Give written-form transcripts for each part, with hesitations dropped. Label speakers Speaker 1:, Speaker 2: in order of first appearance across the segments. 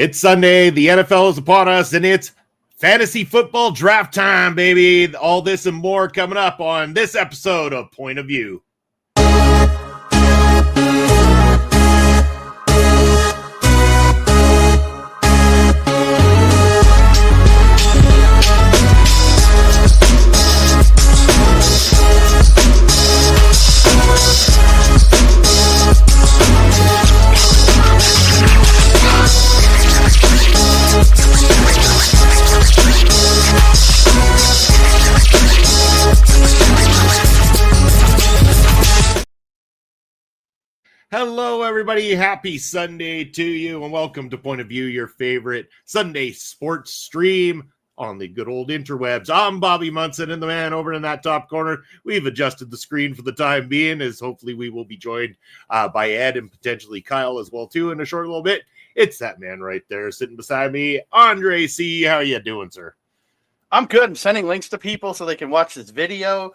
Speaker 1: It's Sunday, the NFL is upon us, and it's fantasy football draft time, baby. All this and more coming up on this episode of Point of View. Hello, everybody. Happy Sunday to you, and welcome to Point of View, your favorite Sunday sports stream on the good old interwebs. I'm Bobby Munson, and the man over in that top corner. We've adjusted the screen for the time being, as hopefully we will be joined by Ed and potentially Kyle as well, too, in a short little bit. It's that man right there sitting beside me, Andre C. How you doing, sir?
Speaker 2: I'm good. I'm sending links to people so they can watch this video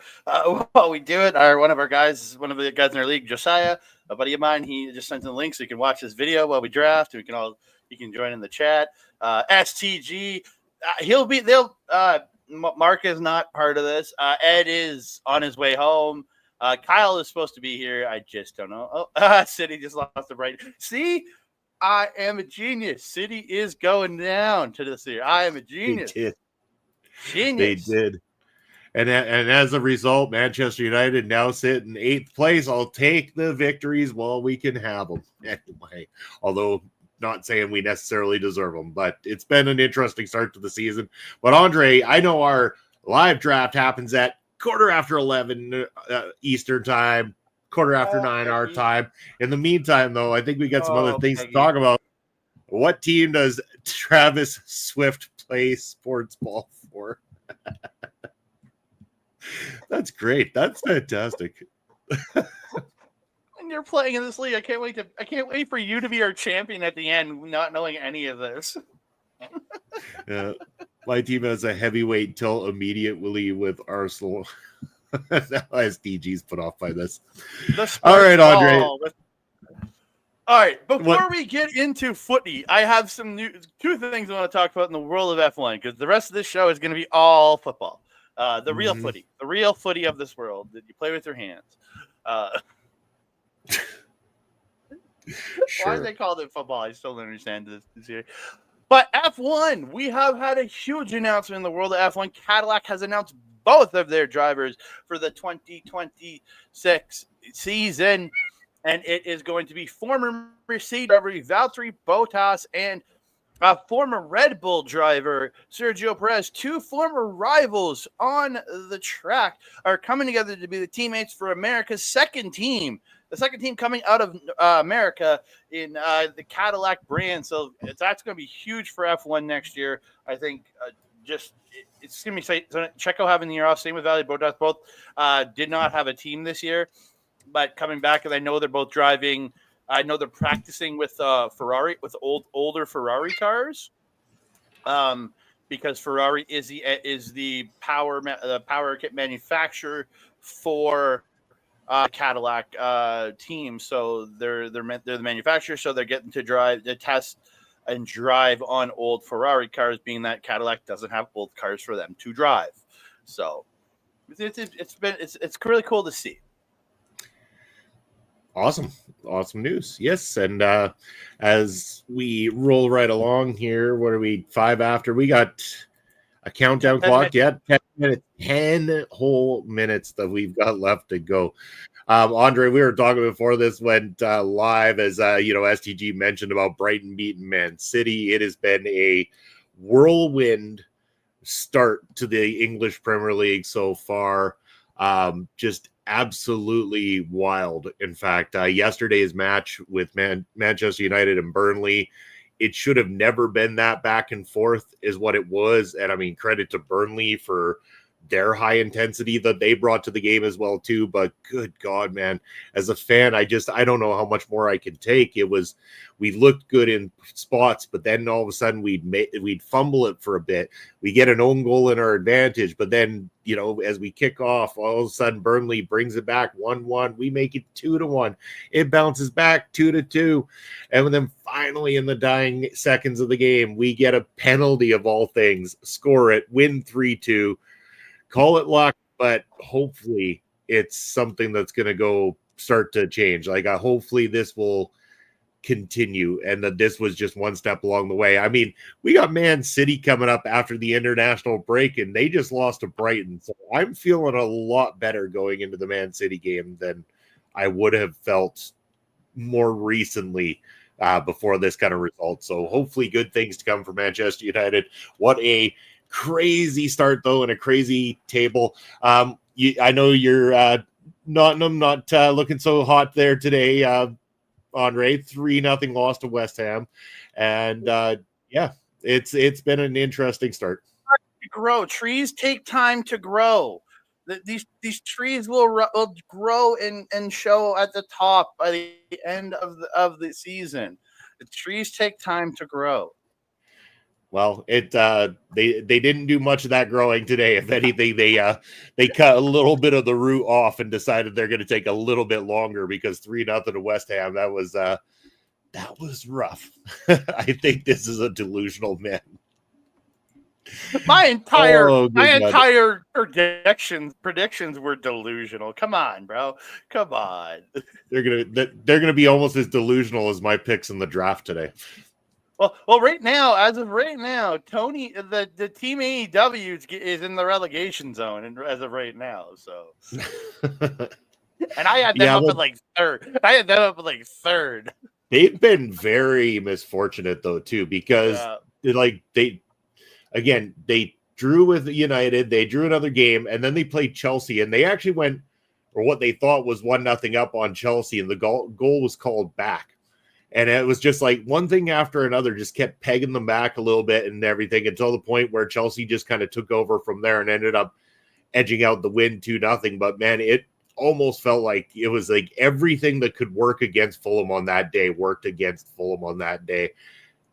Speaker 2: while we do it. One of the guys in our league, Josiah, a buddy of mine, he just sent the link so you can watch this video while we draft. And you can join in the chat. STG, Mark is not part of this. Ed is on his way home. Kyle is supposed to be here. I just don't know. City just lost the right. See, I am a genius. City is going down to this year. I am a genius. Genius.
Speaker 1: They did. And as a result, Manchester United now sit in 8th place. I'll take the victories while we can have them. Anyway, although not saying we necessarily deserve them, but it's been an interesting start to the season. But Andre, I know our live draft happens at 11:15 Eastern time, 9:15 our time. In the meantime, though, I think we got some other things to talk about. What team does Travis Swift play sports ball for? That's great. That's fantastic.
Speaker 2: And you're playing in this league. I can't wait for you to be our champion at the end, not knowing any of this.
Speaker 1: Yeah, my team has a heavyweight tilt immediately with Arsenal. SDG's put off by this. All right, Andre.
Speaker 2: All right, before we get into footy, I have two things I want to talk about in the world of F1, because the rest of this show is going to be all football. Real footy, the real footy of this world that you play with your hands.
Speaker 1: Sure.
Speaker 2: Why they called it football, I still don't understand this here. But F1, we have had a huge announcement in the world of F1. Cadillac has announced both of their drivers for the 2026 season. And it is going to be former Mercedes driver Valtteri Bottas and former Red Bull driver Sergio Perez. Two former rivals on the track are coming together to be the teammates for America's second team. The second team coming out of America in the Cadillac brand. So that's going to be huge for F1 next year. I think it's going to be Checo having the year off. Same with Valtteri Bottas. Both did not have a team this year. But coming back, and I know they're both driving. I know they're practicing with Ferrari, with older Ferrari cars, because Ferrari is the power kit manufacturer for Cadillac team. So they're the manufacturer. So they're getting to test and drive on old Ferrari cars, being that Cadillac doesn't have old cars for them to drive. So it's really cool to see.
Speaker 1: Awesome news. Yes, and as we roll right along here, what are we, 5 after? We got a countdown clock yet. 10 minutes, 10 whole minutes that we've got left to go. Andre, we were talking before this went live, as STG mentioned about Brighton beating Man City. It has been a whirlwind start to the English Premier League so far. Just absolutely wild. In fact, yesterday's match with Manchester United and Burnley, it should have never been that back and forth is what it was. And I mean, credit to Burnley for their high intensity that they brought to the game as well too. But good God, man, as a fan, I don't know how much more I can take. We looked good in spots, but then all of a sudden we'd fumble it for a bit. We get an own goal in our advantage, but then, as we kick off, all of a sudden Burnley brings it back 1-1. We make it 2-1. It bounces back 2-2. And then finally in the dying seconds of the game, we get a penalty of all things, score it, win 3-2, call it luck, but hopefully it's something that's going to start to change. Like, hopefully this will continue and that this was just one step along the way. I mean, we got Man City coming up after the international break and they just lost to Brighton. So I'm feeling a lot better going into the Man City game than I would have felt more recently before this kind of result. So hopefully good things to come for Manchester United. What a crazy start though, and a crazy table. I know you're not looking so hot there today, Andre. 3-0 loss to West Ham, and it's been an interesting start.
Speaker 2: Grow trees take time to grow. These trees will grow and show at the top by the end of the season. The trees take time to grow.
Speaker 1: Well, they didn't do much of that growing today. If anything, they cut a little bit of the root off and decided they're going to take a little bit longer because 3-0 to West Ham. That was rough. I think this is a delusional man.
Speaker 2: My entire predictions were delusional. Come on, bro. Come on.
Speaker 1: They're gonna be almost as delusional as my picks in the draft today.
Speaker 2: Well, right now, as of right now, Tony, the team AEW is in the relegation zone, and as of right now, so. And I had them up at like third.
Speaker 1: They've been very misfortunate though too, because they drew with United, they drew another game, and then they played Chelsea, and they actually went, or what they thought was 1-0 up on Chelsea, and the goal was called back. And it was just like one thing after another, just kept pegging them back a little bit and everything until the point where Chelsea just kind of took over from there and ended up edging out the win 2-0. But man, it almost felt like it was like everything that could work against Fulham on that day worked against Fulham on that day.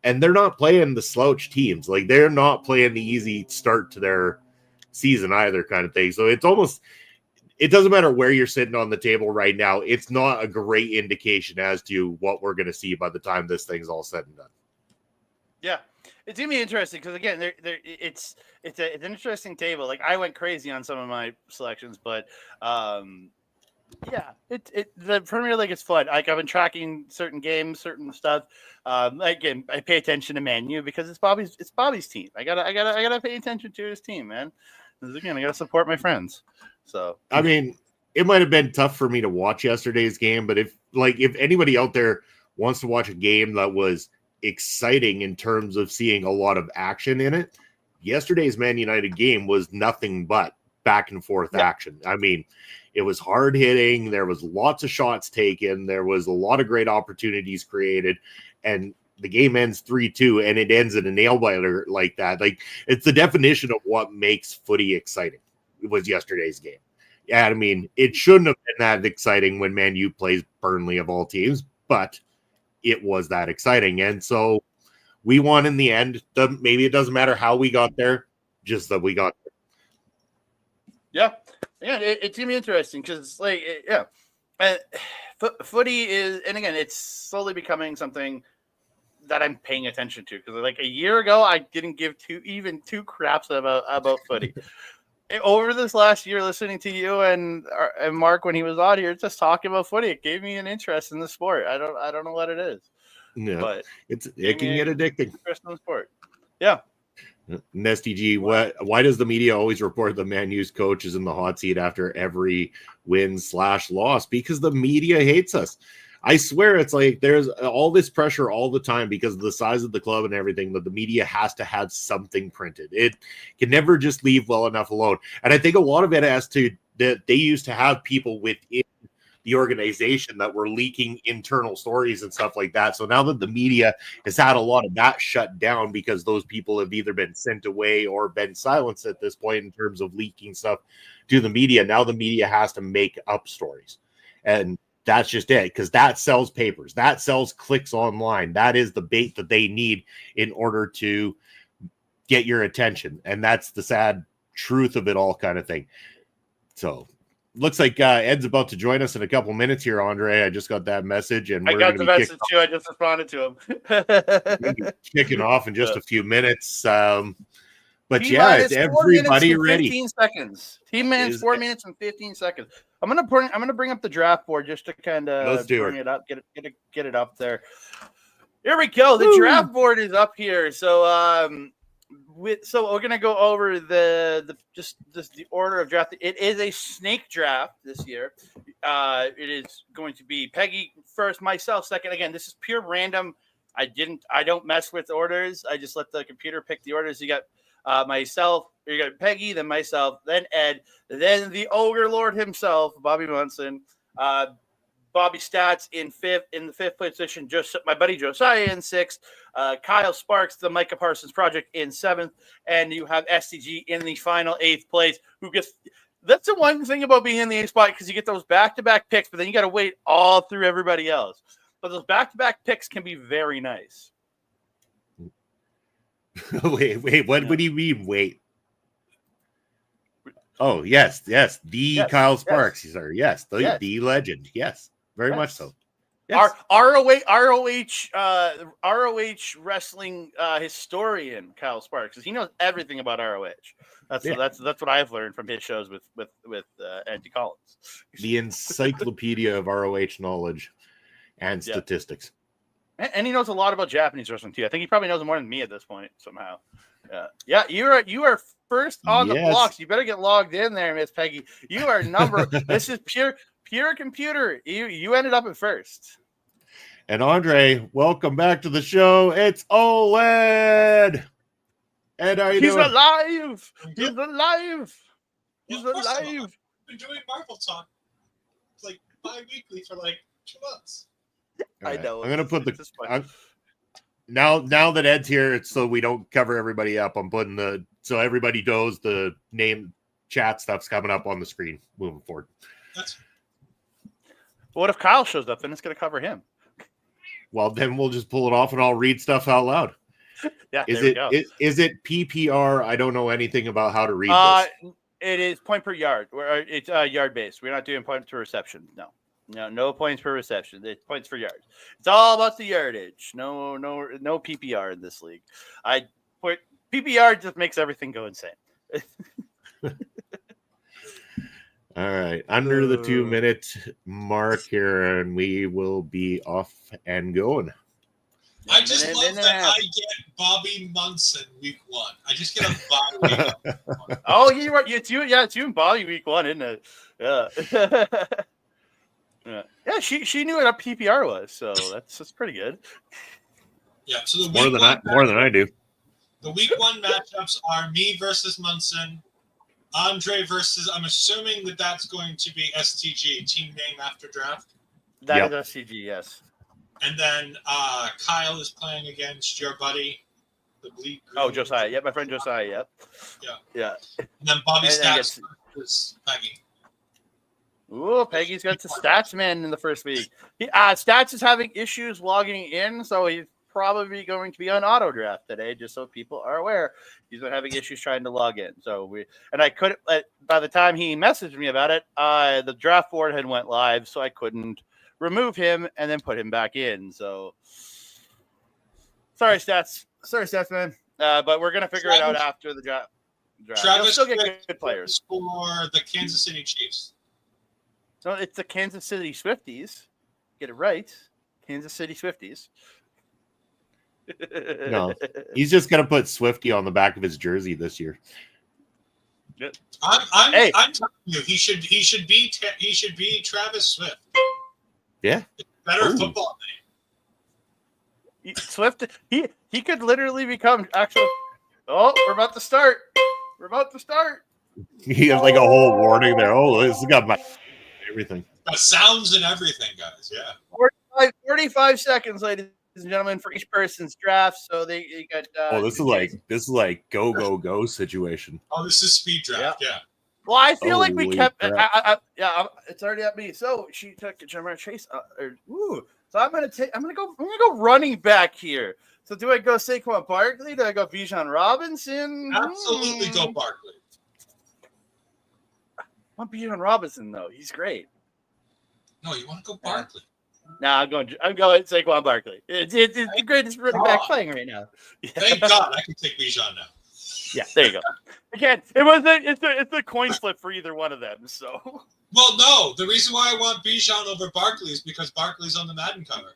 Speaker 1: And they're not playing the slouch teams. Like, they're not playing the easy start to their season either, kind of thing. So it doesn't matter where you're sitting on the table right now. It's not a great indication as to what we're going to see by the time this thing's all said and done.
Speaker 2: Yeah, it's gonna be interesting because again, it's an interesting table. Like, I went crazy on some of my selections, but the Premier League is fun. Like, I've been tracking certain games, certain stuff. Again, I pay attention to Man U because it's Bobby's team. I gotta pay attention to his team, man. Again, I gotta support my friends. So,
Speaker 1: I mean, it might have been tough for me to watch yesterday's game, but if anybody out there wants to watch a game that was exciting in terms of seeing a lot of action in it, yesterday's Man United game was nothing but back and forth action. I mean, it was hard hitting. There was lots of shots taken. There was a lot of great opportunities created, and the game ends 3-2, and it ends in a nail biter like that. Like, it's the definition of what makes footy exciting. It was yesterday's game. Yeah, I mean, it shouldn't have been that exciting when Man U plays Burnley of all teams, but it was that exciting. And so we won in the end. Maybe it doesn't matter how we got there, just that we got there.
Speaker 2: Yeah, it's gonna be interesting because, like, footy is, and again, it's slowly becoming something that I'm paying attention to, because like a year ago, I didn't give two craps about footy. Over this last year, listening to you and Mark when he was on here, just talking about footy, it gave me an interest in the sport. I don't know what it is.
Speaker 1: Yeah,
Speaker 2: but
Speaker 1: it can get addicting.
Speaker 2: Interest in the sport. Yeah.
Speaker 1: Nesty G, why does the media always report the Man U's coach is in the hot seat after every win/loss? Because the media hates us. I swear, it's like there's all this pressure all the time because of the size of the club and everything, that the media has to have something printed. It can never just leave well enough alone. And I think a lot of it has to that they used to have people within the organization that were leaking internal stories and stuff like that. So now that the media has had a lot of that shut down because those people have either been sent away or been silenced at this point in terms of leaking stuff to the media, now the media has to make up stories. And that's just it, because that sells papers. That sells clicks online. That is the bait that they need in order to get your attention. And that's the sad truth of it all, kind of thing. So looks like Ed's about to join us in a couple minutes here, Andre. I just got that message, and
Speaker 2: I
Speaker 1: we're
Speaker 2: got
Speaker 1: going
Speaker 2: the
Speaker 1: to be
Speaker 2: message too. I just responded to
Speaker 1: kicking off in just a few minutes. But
Speaker 2: T-minus
Speaker 1: it's
Speaker 2: 4 minutes
Speaker 1: everybody
Speaker 2: and
Speaker 1: ready.
Speaker 2: 15 seconds. T-minus 4 minutes and 15 seconds. I'm gonna bring up the draft board just to kind of bring it up, get it up there. Here we go. The draft board is up here. So we're gonna go over the order of draft. It is a snake draft this year. It is going to be Peggy first, myself second. Again, this is pure random. I don't mess with orders. I just let the computer pick the orders. You got myself, you got Peggy, then myself, then Ed, then the Ogre Lord himself, Bobby Munson, Bobby Stats in the fifth position, just my buddy Josiah in sixth, Kyle Sparks, the Micah Parsons Project in seventh, and you have STG in the final eighth place. That's the one thing about being in the eighth spot, because you get those back-to-back picks, but then you got to wait all through everybody else. But those back-to-back picks can be very nice.
Speaker 1: Wait, what do you mean, wait? Oh, yes, Kyle Sparks, sir. Yes, the legend. Yes, very much so. Yes.
Speaker 2: ROH wrestling historian Kyle Sparks, because he knows everything about ROH. That's what I've learned from his shows with Andy Collins.
Speaker 1: The encyclopedia of ROH knowledge and statistics.
Speaker 2: And he knows a lot about Japanese wrestling too. I think he probably knows more than me at this point somehow. Yeah. You are first on the blocks. You better get logged in there, Miss Peggy. You are This is pure computer. You ended up at first.
Speaker 1: And Andre, welcome back to the show. It's OLED. Ed, how you doing?
Speaker 2: He's alive. He's alive. He's alive.
Speaker 3: I've been doing Marvel Talk like bi-weekly for like 2 months.
Speaker 1: Right. I know. I'm gonna put now that Ed's here, it's so we don't cover everybody up. I'm putting so everybody knows the name chat stuff's coming up on the screen moving forward.
Speaker 2: What if Kyle shows up? Then it's gonna cover him.
Speaker 1: Well, then we'll just pull it off and I'll read stuff out loud.
Speaker 2: Yeah.
Speaker 1: Is it PPR? I don't know anything about how to read this.
Speaker 2: It is point per yard. It's yard based. We're not doing point per reception. No points per reception. It's points per yard. It's all about the yardage. No PPR in this league. PPR just makes everything go insane.
Speaker 1: All right, under the 2-minute mark here, and we will be off and going.
Speaker 3: I just love that I get Bobby Munson week 1. I just get a bye week.
Speaker 2: Oh, it's you and Bobby week 1, isn't it? Yeah. Yeah, she knew what a PPR was, so that's pretty good.
Speaker 3: Yeah, so the
Speaker 1: more than I do.
Speaker 3: The week 1 matchups are me versus Munson, Andre versus. I'm assuming that's going to be STG, team name after draft.
Speaker 2: That is STG, yes.
Speaker 3: And then Kyle is playing against your buddy, the Bleed Green.
Speaker 2: Oh, Josiah. Yeah, my friend Josiah. Yep.
Speaker 3: Yeah. And then Bobby Stats versus Peggy.
Speaker 2: Ooh, Peggy's got the Stats man in the first week. Stats is having issues logging in, so he's probably going to be on auto draft today, just so people are aware. He's been having issues trying to log in. I couldn't. By the time he messaged me about it, the draft board had went live, so I couldn't remove him and then put him back in. So sorry, Stats man. But we're gonna figure it out after the draft.
Speaker 3: Travis
Speaker 2: still get good players
Speaker 3: for the Kansas City Chiefs.
Speaker 2: So it's the Kansas City Swifties. Get it right. Kansas City Swifties.
Speaker 1: No, he's just gonna put Swifty on the back of his jersey this year.
Speaker 3: I'm telling you, he should be Travis Swift.
Speaker 1: Yeah,
Speaker 3: better football
Speaker 2: name. Swift. He could literally become actual. Oh, we're about to start.
Speaker 1: He has like a whole warning there. Oh, this has got my everything.
Speaker 3: Got sounds and everything, guys. Yeah.
Speaker 2: 45 seconds, ladies and gentlemen, for each person's draft. So they got.
Speaker 1: This is like go situation.
Speaker 3: Oh, this is speed draft. Yeah.
Speaker 2: Well, I feel like we kept. It's already at me. So she took Jamar Chase. So I'm gonna go running back here. So do I go Saquon Barkley? Do I go Bijan Robinson?
Speaker 3: Absolutely, go Barkley.
Speaker 2: want Bijan Robinson though. He's great.
Speaker 3: No, you want to go Barkley.
Speaker 2: Nah, I'm going Saquon Barkley. It's the greatest running back playing right now.
Speaker 3: Thank God I can take Bijan now.
Speaker 2: Yeah, there you go. Again, it's a coin flip for either one of them. So.
Speaker 3: Well, no, the reason why I want Bijan over Barkley is because Barkley's on the Madden cover,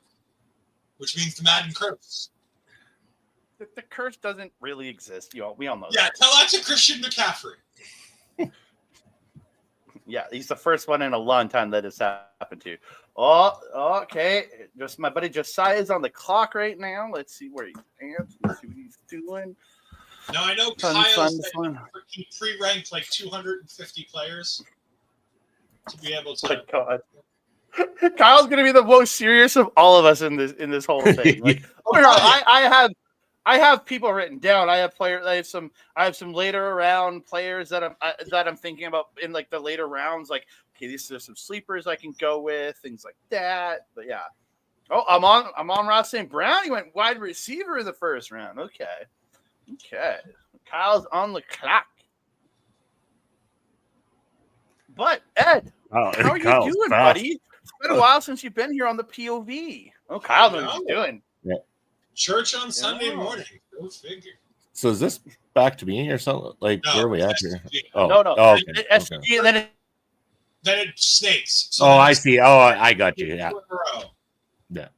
Speaker 3: which means the Madden curse.
Speaker 2: The curse doesn't really exist. We all know.
Speaker 3: Yeah,
Speaker 2: that.
Speaker 3: tell that to Christian McCaffrey.
Speaker 2: Yeah, he's the first one in a long time that has happened to. Oh, okay. Just my buddy Josiah is on the clock right now. Let's see where he's at. Let's see what he's doing.
Speaker 3: Now, I know Kyle said he pre-ranked like 250 players to be able to.
Speaker 2: My God. Kyle's gonna be the most serious of all of us in this whole thing. Like, I have people written down. I have some later round players that I'm thinking about in like the later rounds. Like, okay, these are some sleepers I can go with, things like that. But yeah. Oh, I'm on Ross St. Brown. He went wide receiver in the first round. Okay. Kyle's on the clock. But Ed, how are you doing, buddy? It's been a while since you've been here on the POV. Oh, Kyle knows what he's doing.
Speaker 1: Yeah.
Speaker 3: Church on Sunday morning. Go figure.
Speaker 1: So is this back to me or something? Like,
Speaker 3: No,
Speaker 1: where are we at here?
Speaker 2: No.
Speaker 1: Oh, okay.
Speaker 2: SG, and
Speaker 3: then it snakes. So
Speaker 1: I see. Oh, I got you. Yeah. Yeah.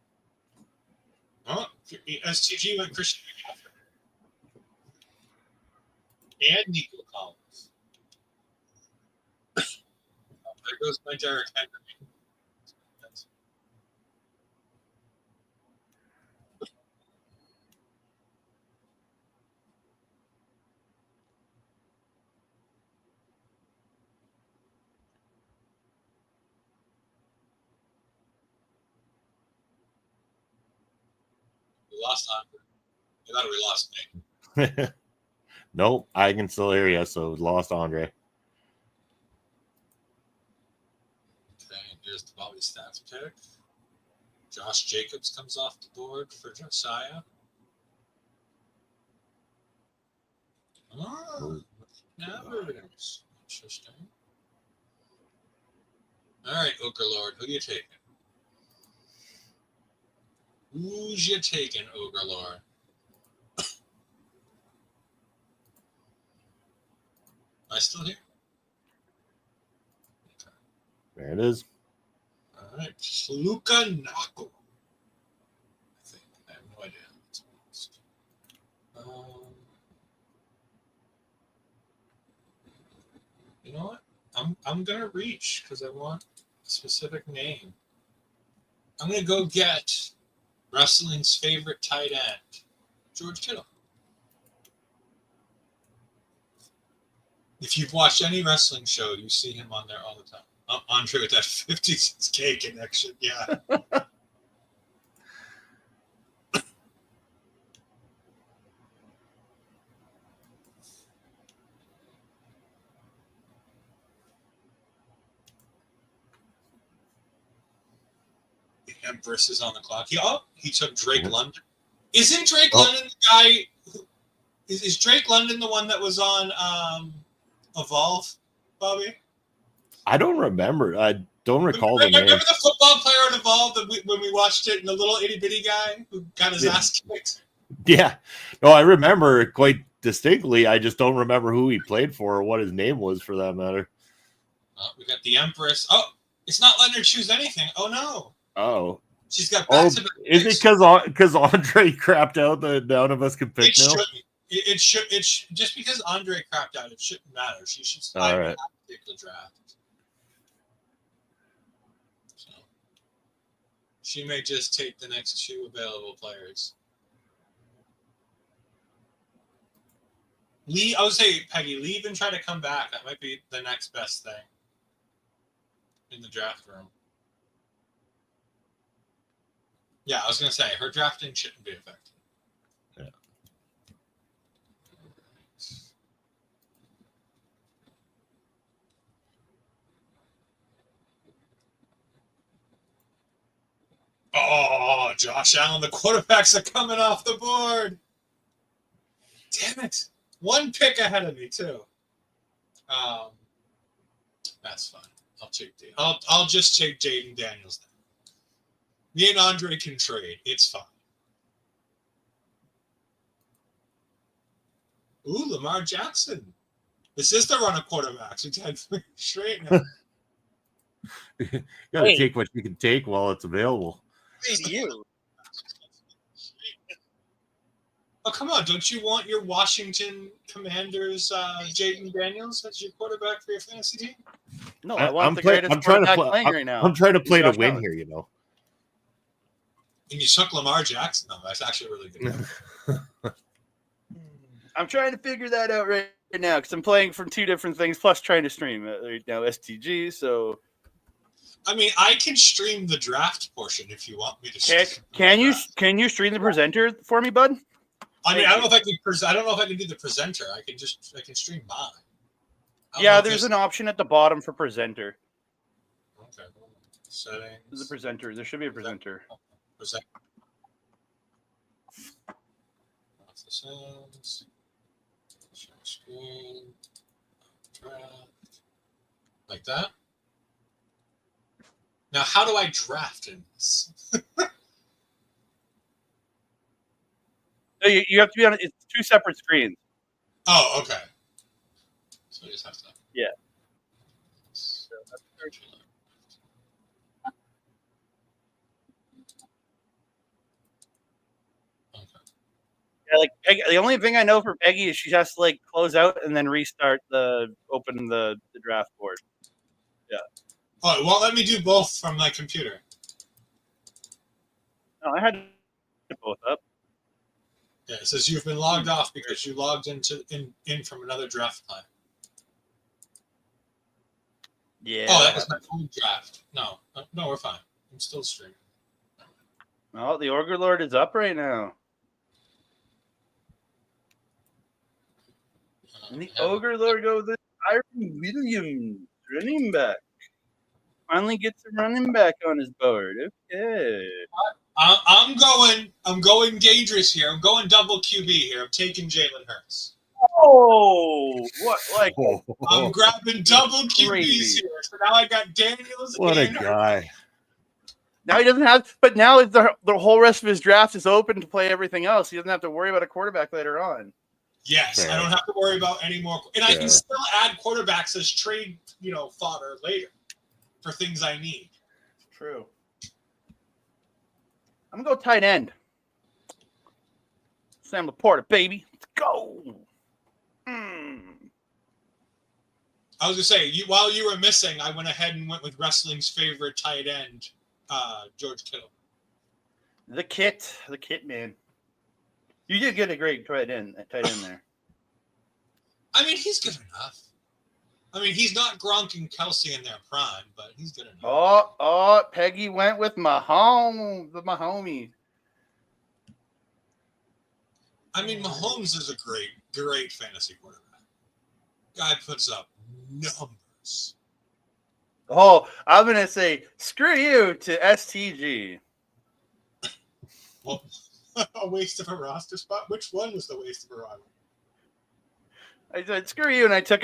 Speaker 3: Oh, STG went Christian McCaffrey. And Nico Collins. There goes my Derek Henry. We lost Andre. I thought we lost me.
Speaker 1: Nope, I can still hear you. So lost Andre.
Speaker 3: Okay, here's the Bobby stats pick. Josh Jacobs comes off the board for Josiah. Oh, numbers. Interesting. All right, Ogre Lord, who you taking? Who's you taking, Ogre Lord? Am I still here? Okay.
Speaker 1: There it is.
Speaker 3: All right, Luka Nako. I think I have no idea. You know what? I'm gonna reach because I want a specific name. I'm gonna go get wrestling's favorite tight end, George Kittle. If you've watched any wrestling show, you see him on there all the time. Andre with that 56K connection, yeah. The Empress is on the clock. He took Drake London. Isn't Drake London the guy? Is Drake London the one that was on Evolve, Bobby?
Speaker 1: I don't remember. I don't recall the name.
Speaker 3: Remember the football player on Evolve when we watched it, and the little itty bitty guy who got his ass kicked?
Speaker 1: Yeah. No, I remember quite distinctly. I just don't remember who he played for or what his name was, for that matter.
Speaker 3: We got the Empress. Oh, it's not letting her choose anything. Oh, no.
Speaker 1: Oh.
Speaker 3: She's got back to
Speaker 1: is it because Andre crapped out that none of us can pick now?
Speaker 3: It should. Just because Andre crapped out, it shouldn't matter. She should
Speaker 1: all right.
Speaker 3: pick the draft. So she may just take the next two available players. I would say, Peggy, leave and try to come back. That might be the next best thing in the draft room. Yeah, I was going to say, her drafting shouldn't be affected.
Speaker 1: Yeah.
Speaker 3: Oh, Josh Allen, the quarterbacks are coming off the board. Damn it. One pick ahead of me, too. That's fine. I'll take I'll just take Jaden Daniels now. Me and Andre can trade. It's fine. Ooh, Lamar Jackson. This is the run of quarterbacks. We've had 3 straight now.
Speaker 1: You gotta take what you can take while it's available.
Speaker 2: Hey, you.
Speaker 3: Oh, come on. Don't you want your Washington Commanders Jaden Daniels as your quarterback for your fantasy team?
Speaker 2: No, I want the greatest quarterback playing right now.
Speaker 1: I'm trying to play to win here, you know.
Speaker 3: And you took Lamar Jackson. No, that's actually really good.
Speaker 2: I'm trying to figure that out right now because I'm playing from 2 different things, plus trying to stream right now STG. So,
Speaker 3: I mean, I can stream the draft portion if you want me to.
Speaker 2: Can you stream the presenter for me, bud?
Speaker 3: I mean, I don't know if I can. I don't know if I can do the presenter. I can stream mine.
Speaker 2: Yeah, there's an option at the bottom for presenter.
Speaker 3: Okay. Settings.
Speaker 2: The presenter. There should be a presenter.
Speaker 3: Present. Off the sounds. Share screen. Draft. Like that. Now, how do I draft in this?
Speaker 2: So you have to be on. It's 2 separate screens.
Speaker 3: Oh, okay. So I just have to.
Speaker 2: Yeah. Yeah, like Peggy, the only thing I know for Peggy is she has to like close out and then restart open the draft board. Yeah.
Speaker 3: Oh, well, let me do both from my computer.
Speaker 2: No, I had to both up.
Speaker 3: Yeah, it says you've been logged off because you logged in from another draft client.
Speaker 2: Yeah.
Speaker 3: Oh, that was my own draft. No, we're fine. I'm still streaming.
Speaker 2: Oh, the Ogre Lord is up right now. And the Ogre Lord goes with Iron Williams, running back. Finally gets a running back on his board. Okay.
Speaker 3: I'm going dangerous here. I'm going double QB here. I'm taking Jalen Hurts.
Speaker 2: Oh, what? Like,
Speaker 3: I'm grabbing double QBs here. So now I got Daniels.
Speaker 1: What a guy.
Speaker 2: Now he doesn't have, but now the whole rest of his draft is open to play everything else. He doesn't have to worry about a quarterback later on.
Speaker 3: Yes,
Speaker 1: Fair.
Speaker 3: I don't have to worry about any more. And I can still add quarterbacks as trade, fodder later for things I need.
Speaker 2: True. I'm going to go tight end. Sam Laporta, baby. Let's go.
Speaker 3: I was going to say, while you were missing, I went ahead and went with wrestling's favorite tight end, George Kittle.
Speaker 2: The kit man. You did get a great tight end there.
Speaker 3: I mean, he's good enough. I mean, he's not Gronk and Kelsey in their prime, but he's good enough.
Speaker 2: Oh, Peggy went with Mahomes, the Mahomie.
Speaker 3: I mean, Mahomes is a great fantasy quarterback. Guy puts up numbers.
Speaker 2: Oh, I'm going to say, screw you to STG.
Speaker 3: Well, a waste of a roster spot? Which one was the waste of a roster?
Speaker 2: I said, screw you, and I took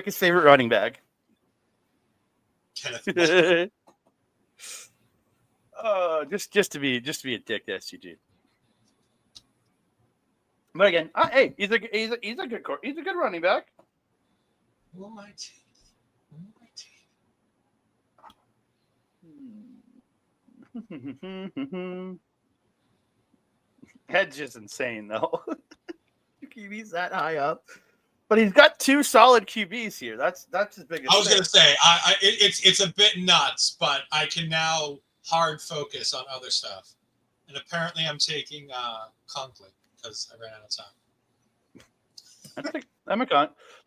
Speaker 2: his favorite running back.
Speaker 3: Kenneth.
Speaker 2: just to be a dick to STG. But again, hey, he's a good running back.
Speaker 3: Oh my teeth.
Speaker 2: That's just insane, though. QB's that high up, but he's got 2 solid QBs here. That's his biggest.
Speaker 3: I was going to say, it's a bit nuts, but I can now hard focus on other stuff. And apparently, I'm taking Conklin because I ran out of time.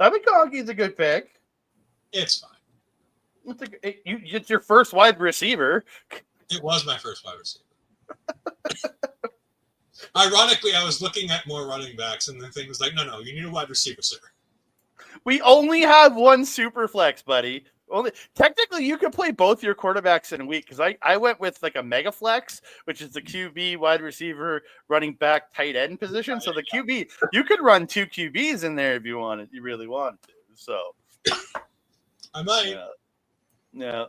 Speaker 2: McConkey's a good pick.
Speaker 3: It's fine.
Speaker 2: It's your first wide receiver.
Speaker 3: It was my first wide receiver. Ironically, I was looking at more running backs, and the thing was like, no, you need a wide receiver, sir.
Speaker 2: We only have 1 super flex, buddy. Technically, you could play both your quarterbacks in a week because I went with like a mega flex, which is the QB, wide receiver, running back, tight end position. So the QB, you could run 2 QBs in there if you wanted. You really wanted to. So
Speaker 3: I might.
Speaker 2: Yeah.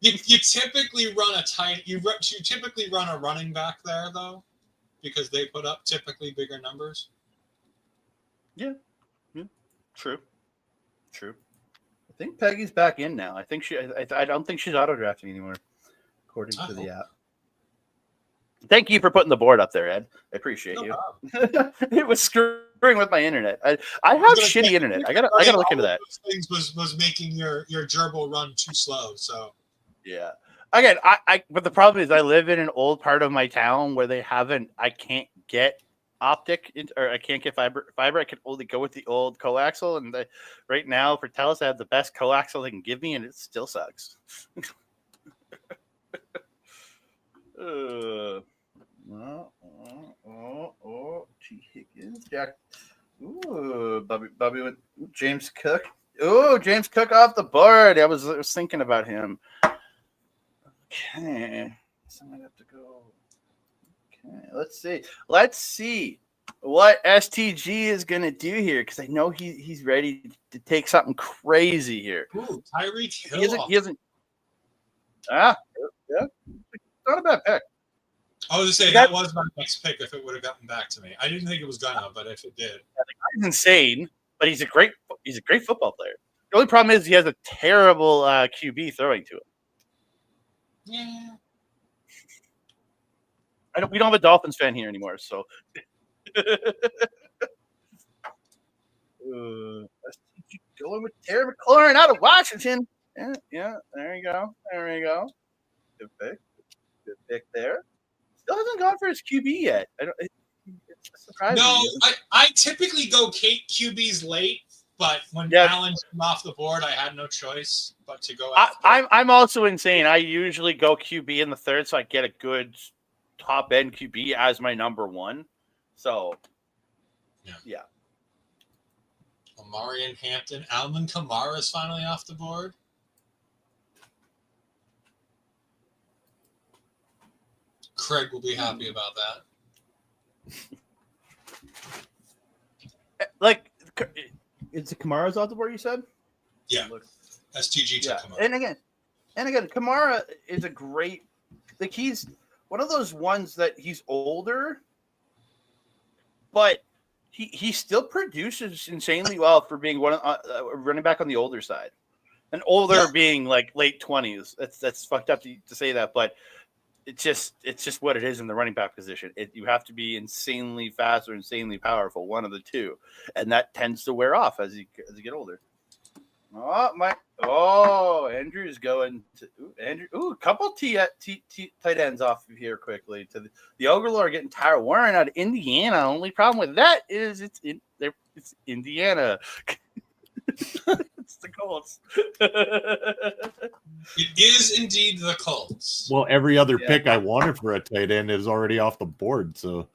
Speaker 3: You typically run you typically run a running back there though, because they put up typically bigger numbers.
Speaker 2: Yeah. True. I think Peggy's back in now. I think I don't think she's auto drafting anymore, according to the app. Thank you for putting the board up there, Ed. I appreciate you. It was screwing with my internet. I have shitty internet. I gotta look into that.
Speaker 3: Those things was making your gerbil run too slow. So
Speaker 2: yeah. Again, but the problem is I live in an old part of my town where I can't get optic or I can't get fiber. I can only go with the old coaxial, and right now for Telus I have the best coaxial they can give me, and it still sucks. T. Higgins, Jack. Ooh, Bobby with James Cook. Ooh, James Cook off the board. I was thinking about him. Okay, so I have to go. Okay, let's see what STG is gonna do here, because I know he's ready to take something crazy here.
Speaker 3: Ooh, Tyreek Hill.
Speaker 2: He hasn't. Yeah, not a bad pick.
Speaker 3: I was saying that was my next pick if it would have gotten back to me. I didn't think it was gonna, but if it did,
Speaker 2: the guy's insane. But he's a great football player. The only problem is he has a terrible QB throwing to him.
Speaker 3: Yeah.
Speaker 2: We don't have a Dolphins fan here anymore, so. Going with Terry McLaurin out of Washington. Yeah. There you go. Good pick there. Still hasn't gone for his QB yet. It's surprising.
Speaker 3: No, I typically go QBs late, but when Allen came off the board, I had no choice but to go.
Speaker 2: I'm also insane. I usually go QB in the third, so I get a good top end QB as my number one. So, yeah.
Speaker 3: Omarion Hampton, Alvin Kamara is finally off the board. Craig will be happy about that.
Speaker 2: Like, is it Kamara's off the board? You said,
Speaker 3: yeah. STG took Kamara.
Speaker 2: And again, Kamara is a great. Like, he's one of those ones that he's older, but he still produces insanely well for being one running back on the older side, and older being like late 20s. That's fucked up to say that, but it's just what it is in the running back position. You have to be insanely fast or insanely powerful, one of the two, and that tends to wear off as you get older. Andrew's going to Andrew. Ooh, a couple tight ends off of here quickly. To the Overlord getting Tyler Warren out of Indiana. Only problem with that is it's Indiana. It's the Colts.
Speaker 3: It is indeed the Colts.
Speaker 1: Well, every other pick I wanted for a tight end is already off the board. So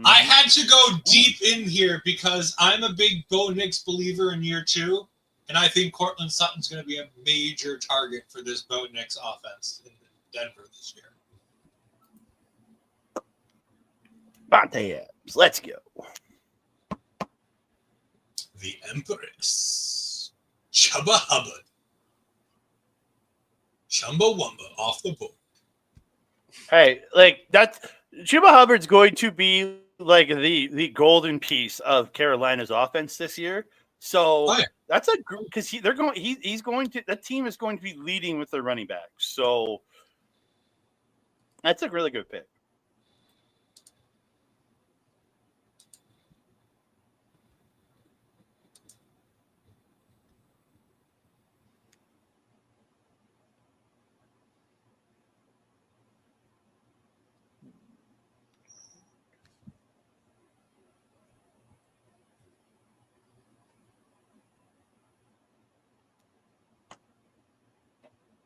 Speaker 3: I had to go deep in here because I'm a big Bo Nix believer in year 2. And I think Cortland Sutton's going to be a major target for this Bo Nix offense in Denver this year.
Speaker 2: Bonte Adams, let's go.
Speaker 3: The Empress, Chubba Hubbard. Chumbawamba off the board.
Speaker 2: Hey, like that's Chuba Hubbard's going to be like the golden piece of Carolina's offense this year. So that's a group because he's going to that team is going to be leading with their running back. So that's a really good pick.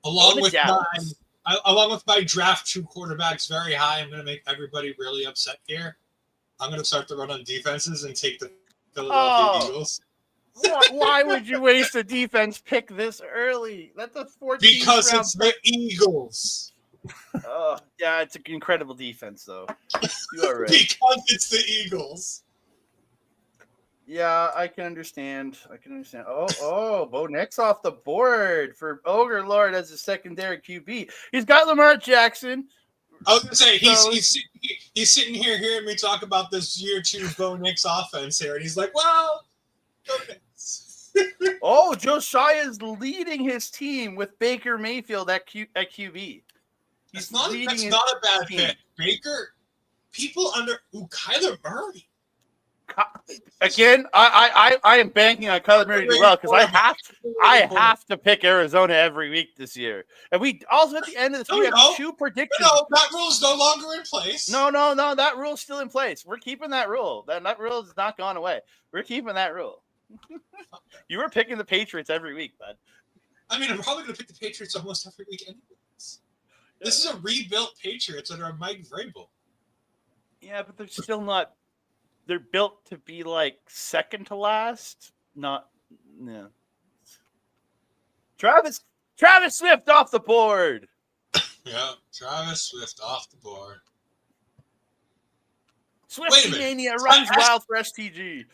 Speaker 3: Along with my draft 2 quarterbacks very high, I'm going to make everybody really upset here. I'm going to start to run on defenses and take the Philadelphia Eagles.
Speaker 2: Why would you waste a defense pick this early? That's a 14th
Speaker 3: because
Speaker 2: round
Speaker 3: it's the Eagles.
Speaker 2: Oh, yeah, it's an incredible defense, though. You are right.
Speaker 3: Because it's the Eagles.
Speaker 2: Yeah, I can understand. Oh, Bo Nick's off the board for Ogre Lord as a secondary QB. He's got Lamar Jackson.
Speaker 3: I was gonna say he's sitting here hearing me talk about this year 2 Bo Nix offense here, and he's like, "Well, Bo Nix."
Speaker 2: Oh, Josiah is leading his team with Baker Mayfield at QB.
Speaker 3: That's not a bad pick. Baker, people Kyler Murray.
Speaker 2: Again, I am banking on Kyler Murray as well because I have to pick Arizona every week this year. And we also at the end of the year have 2 predictions.
Speaker 3: No, that rule's no longer in place.
Speaker 2: No, that rule's still in place. We're keeping that rule. That rule has not gone away. We're keeping that rule. You were picking the Patriots every week, bud.
Speaker 3: I mean, I'm probably going to pick the Patriots almost every week anyways. Yeah. This is a rebuilt Patriots under Mike Vrabel.
Speaker 2: Yeah, but they're still not. They're built to be like second to last. Not, no. Travis Swift off the board.
Speaker 3: Yeah, Travis Swift off the board.
Speaker 2: Swifty Mania runs wild for STG.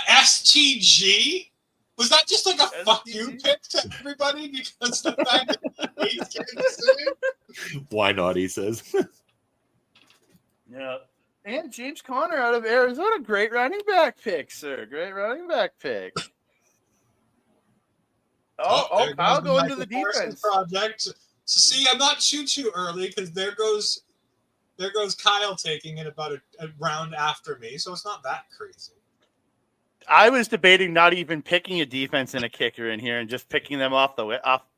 Speaker 3: STG? Was that just like a STG? Fuck you pick to everybody because the fact that he's Kansas City?
Speaker 1: Why not, he says.
Speaker 2: Yeah. And James Conner out of Arizona. Great running back pick, sir. Great running back pick. Kyle going to the defense
Speaker 3: project. So see, I'm not too early because there goes Kyle taking it about a round after me, so it's not that crazy.
Speaker 2: I was debating not even picking a defense and a kicker in here and just picking them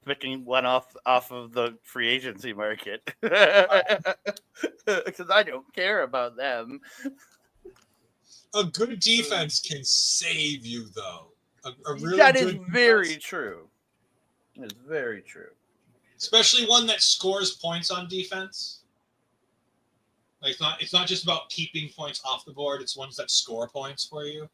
Speaker 2: picking one off of the free agency market because I don't care about them.
Speaker 3: A good defense can save you, though. A really
Speaker 2: that
Speaker 3: good
Speaker 2: is very true. It's very true.
Speaker 3: Especially one that scores points on defense. Like it's not just about keeping points off the board. It's ones that score points for you.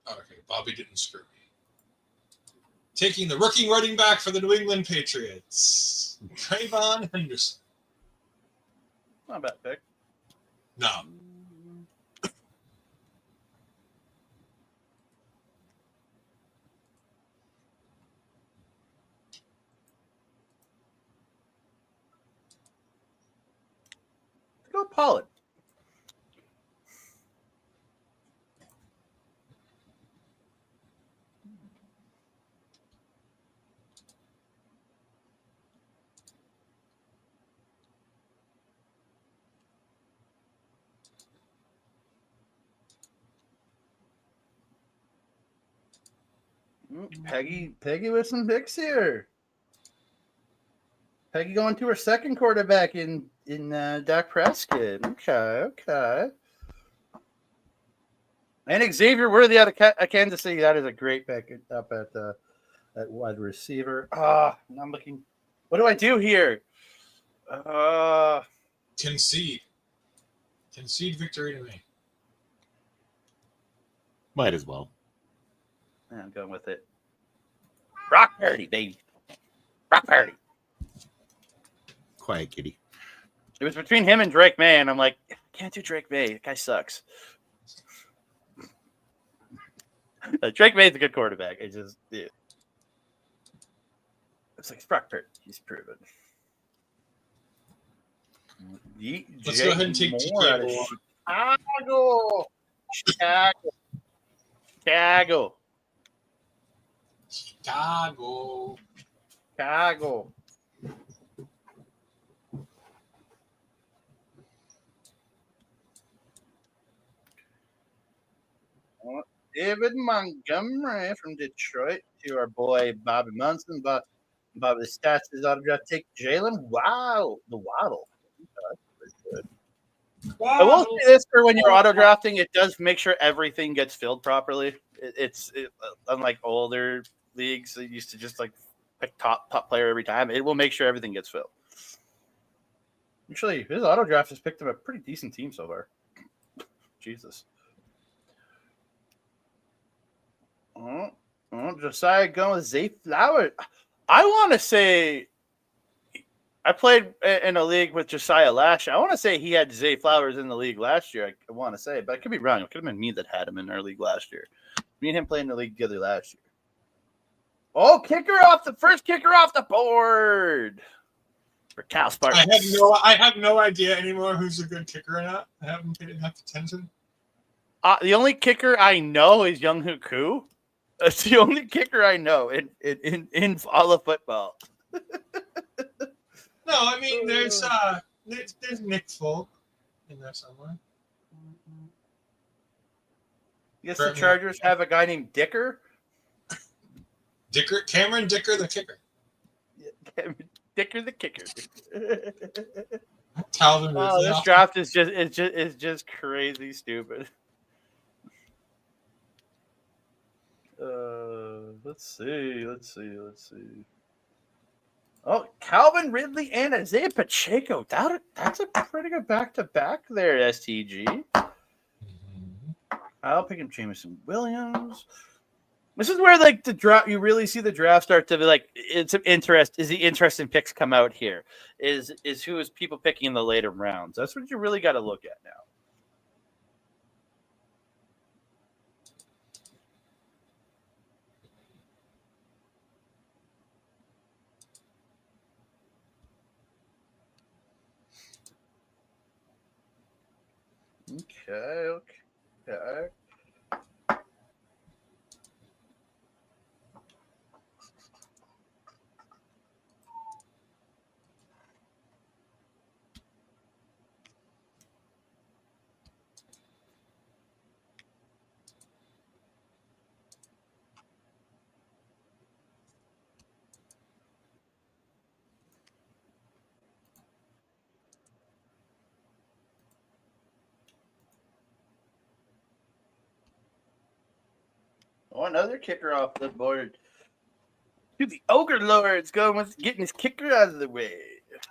Speaker 3: Okay, Bobby didn't screw me. Taking the rookie running back for the New England Patriots, Trayvon Henderson.
Speaker 2: Not a bad pick.
Speaker 3: No.
Speaker 2: Go Pollard. Peggy with some picks here. Peggy going to her second quarterback in Dak Prescott. Okay. And Xavier Worthy out of Kansas City. That is a great pick up at wide receiver. I'm looking. What do I do here?
Speaker 3: Concede victory to me.
Speaker 1: Might as well.
Speaker 2: I'm going with it. Brock Purdy, baby. Brock Purdy.
Speaker 1: Quiet kitty.
Speaker 2: It was between him and Drake May, and I'm like, I can't do Drake May. That guy sucks. Drake May's a good quarterback. It's just, yeah. It's like Brock Purdy. He's proven.
Speaker 3: Let's go ahead and take
Speaker 2: Chicago. David Montgomery from Detroit to our boy Bobby Munson. But Bobby stats is autograph. Take Jalen. Wow, the Waddle. That's good. Wow. I will say this for when you're auto drafting, it does make sure everything gets filled properly. It's unlike older leagues that used to just like pick top player every time. It will make sure everything gets filled. Actually, his auto draft has picked up a pretty decent team so far. Jesus. Josiah going with Zay Flowers. I want to say I played in a league with Josiah last year. I want to say he had Zay Flowers in the league last year. I want to say, but I could be wrong. It could have been me that had him in our league last year. Me and him played in the league together last year. Oh, first kicker off the board for Cal Spartans.
Speaker 3: I have no idea anymore who's a good kicker or not. I haven't paid enough attention.
Speaker 2: The only kicker I know is Young Hook Koo. That's the only kicker I know in all of football.
Speaker 3: No, I mean there's Nick Folk in there somewhere.
Speaker 2: Yes, the Chargers have a guy named Dicker.
Speaker 3: Cameron Dicker, the kicker.
Speaker 2: Yeah, Cameron Dicker, the kicker.
Speaker 3: Calvin.
Speaker 2: Oh, this draft is just crazy stupid. Let's see. Oh, Calvin Ridley and Isaiah Pacheco. That's a pretty good back-to-back there, STG.
Speaker 3: Mm-hmm.
Speaker 2: I'll pick him Jameson Williams. This is where like the draft, you really see the draft start to be like, it's of interest. Is the interesting picks come out here? Is who is people picking in the later rounds? That's what you really got to look at now. Okay. Oh, another kicker off the board. To the Ogre Lords going with getting his kicker out of the way.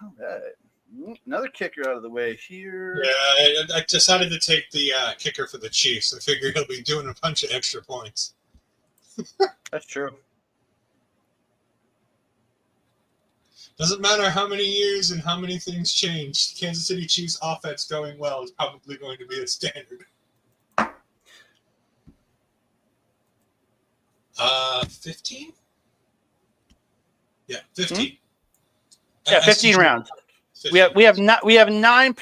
Speaker 2: All right. Another kicker out of the way here.
Speaker 3: Yeah, I decided to take the kicker for the Chiefs. I figure he'll be doing a bunch of extra points.
Speaker 2: That's true.
Speaker 3: Doesn't matter how many years and how many things change. Kansas City Chiefs offense going well is probably going to be a standard. 15? Yeah, 15.
Speaker 2: Yeah, 15 rounds.
Speaker 3: 15.
Speaker 2: We have 9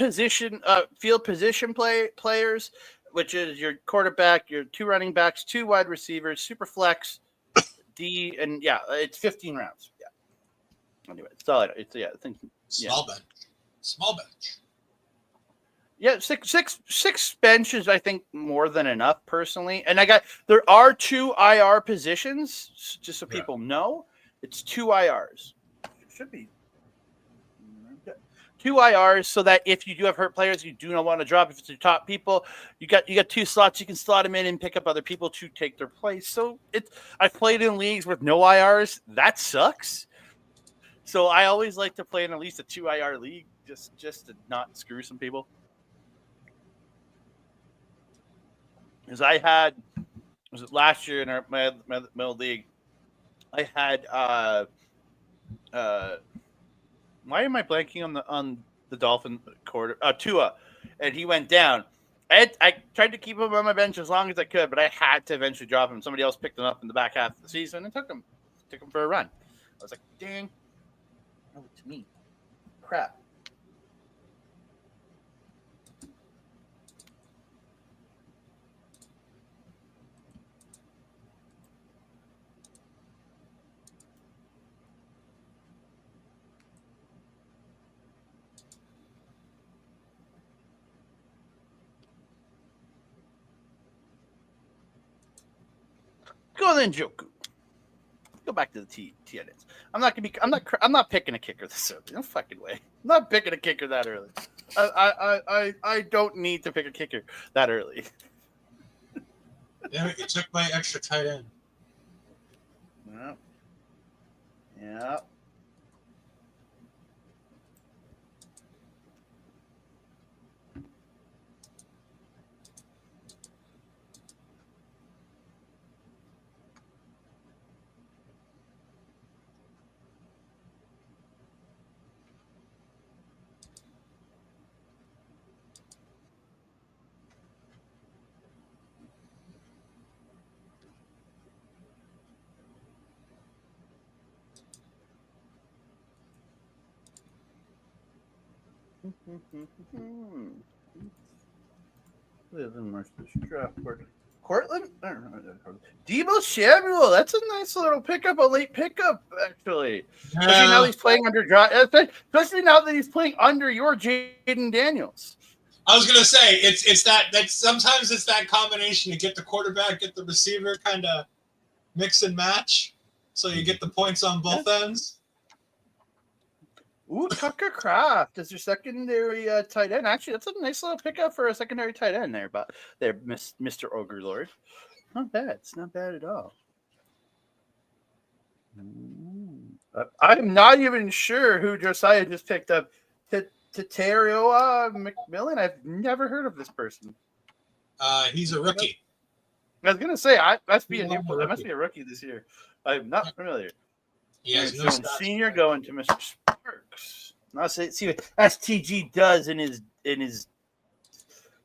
Speaker 2: field position players, which is your quarterback, your 2 running backs, 2 wide receivers, super flex, D, and yeah, it's 15 rounds. Yeah. Anyway, it's all. I think
Speaker 3: small bench.
Speaker 2: Yeah, six benches, I think, more than enough personally. And there are 2 IR positions, just so people know. It's 2 IRs. It should be 2 IRs, so that if you do have hurt players, you do not want to drop. If it's your top people, you got 2 slots. You can slot them in and pick up other people to take their place. So I've played in leagues with no IRs. That sucks. So I always like to play in at least a 2 IR league, just to not screw some people. Because I had, was it last year in my old league, I had why am I blanking on the Dolphin quarter Tua, and he went down. I tried to keep him on my bench as long as I could, but I had to eventually drop him. Somebody else picked him up in the back half of the season and took him for a run. I was like, dang, no, it's me, crap. Go then, Joku. Go back to the TNS. I'm not picking a kicker this early. No fucking way. I'm not picking a kicker that early. I don't need to pick a kicker that early.
Speaker 3: Damn it, you took my extra tight end.
Speaker 2: Yeah. Cortland? Debo Samuel. That's a nice little pickup, a late pickup, actually. Especially now he's playing under especially now that he's playing under your Jaden Daniels.
Speaker 3: I was gonna say it's that sometimes it's that combination to get the quarterback, get the receiver, kind of mix and match, so you get the points on both ends.
Speaker 2: Ooh, Tucker Kraft is your secondary tight end. Actually, that's a nice little pickup for a secondary tight end there, but there, Mr. Ogre Lord. Not bad. It's not bad at all. I'm not even sure who Josiah just picked up. Taterio McMillan. I've never heard of this person.
Speaker 3: He's a rookie.
Speaker 2: I was gonna say I must be I must be a rookie this year. I'm not familiar.
Speaker 3: He has no
Speaker 2: senior going to Mr. Sparks. Now see what STG does in his.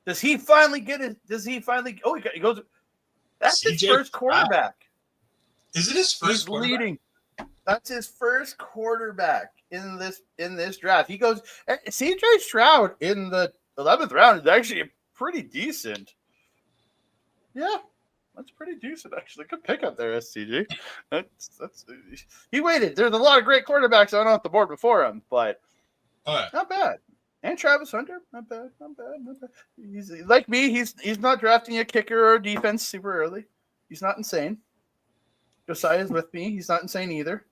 Speaker 2: Does he finally get it? Does he finally? Oh, he goes. That's his first quarterback.
Speaker 3: Is it his first?
Speaker 2: He's leading. That's his first quarterback in this draft. He goes. CJ Stroud in the 11th round is actually pretty decent. Yeah. That's pretty decent, actually. Good pickup there, SCG. That's he waited. There's a lot of great quarterbacks on the board before him, but not bad. And Travis Hunter, not bad. He's like me. He's not drafting a kicker or a defense super early. He's not insane. Josiah's with me. He's not insane either.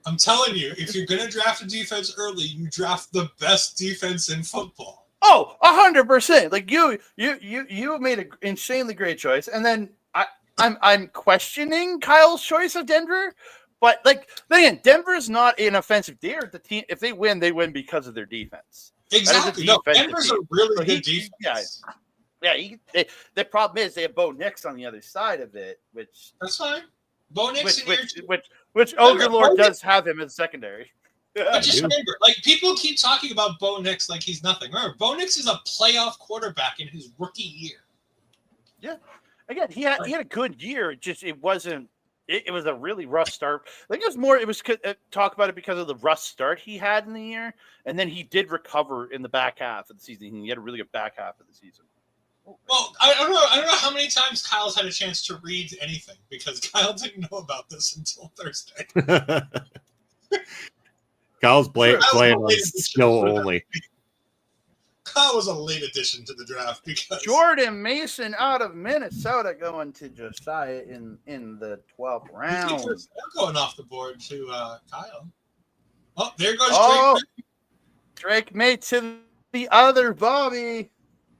Speaker 3: I'm telling you, if you're gonna draft a defense early, you draft the best defense in football.
Speaker 2: Oh, 100%. Like you made an insanely great choice, and then I'm questioning Kyle's choice of Denver, but like again, Denver's not an offensive. They're the team. If they win because of their defense.
Speaker 3: Exactly. No, Denver's a really good defense.
Speaker 2: Yeah. The problem is they have Bo Nix on the other side of it, which
Speaker 3: that's fine. Bo Nix,
Speaker 2: which Ogre Lord does have him as secondary.
Speaker 3: But just remember, like people keep talking about Bo Nix like he's nothing. Remember, Bo Nix is a playoff quarterback in his rookie year.
Speaker 2: Yeah, again, he had a good year. It was a really rough start. I think it was talk about it because of the rough start he had in the year, and then he did recover in the back half of the season. He had a really good back half of the season.
Speaker 3: Well, I don't know how many times Kyle's had a chance to read anything because Kyle didn't know about this until Thursday.
Speaker 1: Kyle's playing on skill only.
Speaker 3: Kyle was a late addition to the draft because
Speaker 2: Jordan Mason out of Minnesota going to Josiah in the 12th round.
Speaker 3: They're going off the board to Kyle. Oh, there goes
Speaker 2: Drake May to the other Bobby.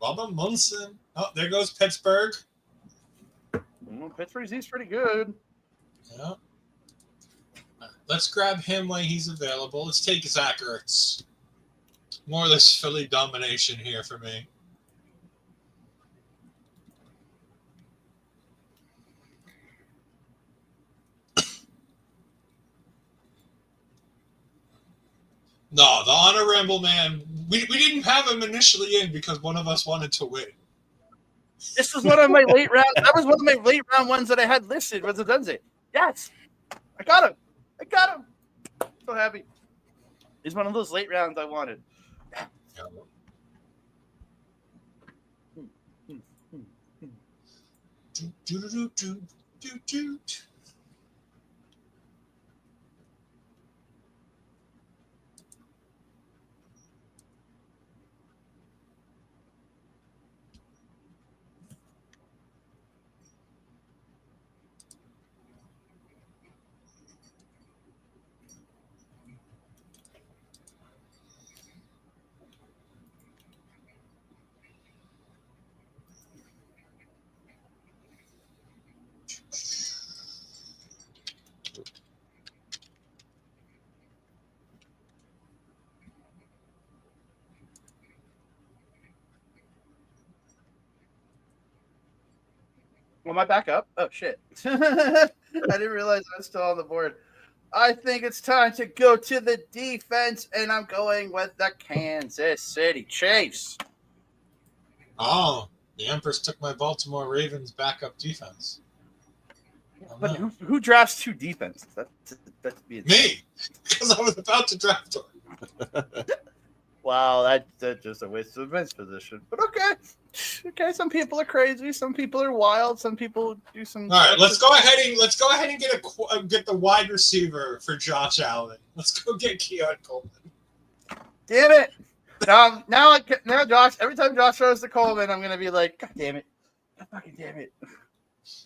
Speaker 3: Bubba Munson. Oh, there goes Pittsburgh.
Speaker 2: Pittsburgh's pretty good.
Speaker 3: Yeah. Let's grab him when he's available. Let's take Zach Ertz. More or less Philly domination here for me. No, the honor ramble, man. We didn't have him initially in because one of us wanted to win.
Speaker 2: This was one of my late round. That was one of my late round ones that I had listed. Was a Dunze? Yes, I got him. So happy. He's one of those late rounds I wanted. Am I back up? Oh, shit. I didn't realize I was still on the board. I think it's time to go to the defense, and I'm going with the Kansas City Chiefs.
Speaker 3: Oh, the Empress took my Baltimore Ravens backup defense.
Speaker 2: But who drafts two defenses? That's
Speaker 3: me, because I was about to draft her.
Speaker 2: Wow, that's just a waste of Vince's position. But okay. Some people are crazy. Some people are wild. Some people do some.
Speaker 3: All right, let's go ahead and get the wide receiver for Josh Allen. Let's go get Keon Coleman.
Speaker 2: Damn it! Now, Josh. Every time Josh throws to Coleman, I'm gonna be like, God damn it! God fucking damn it!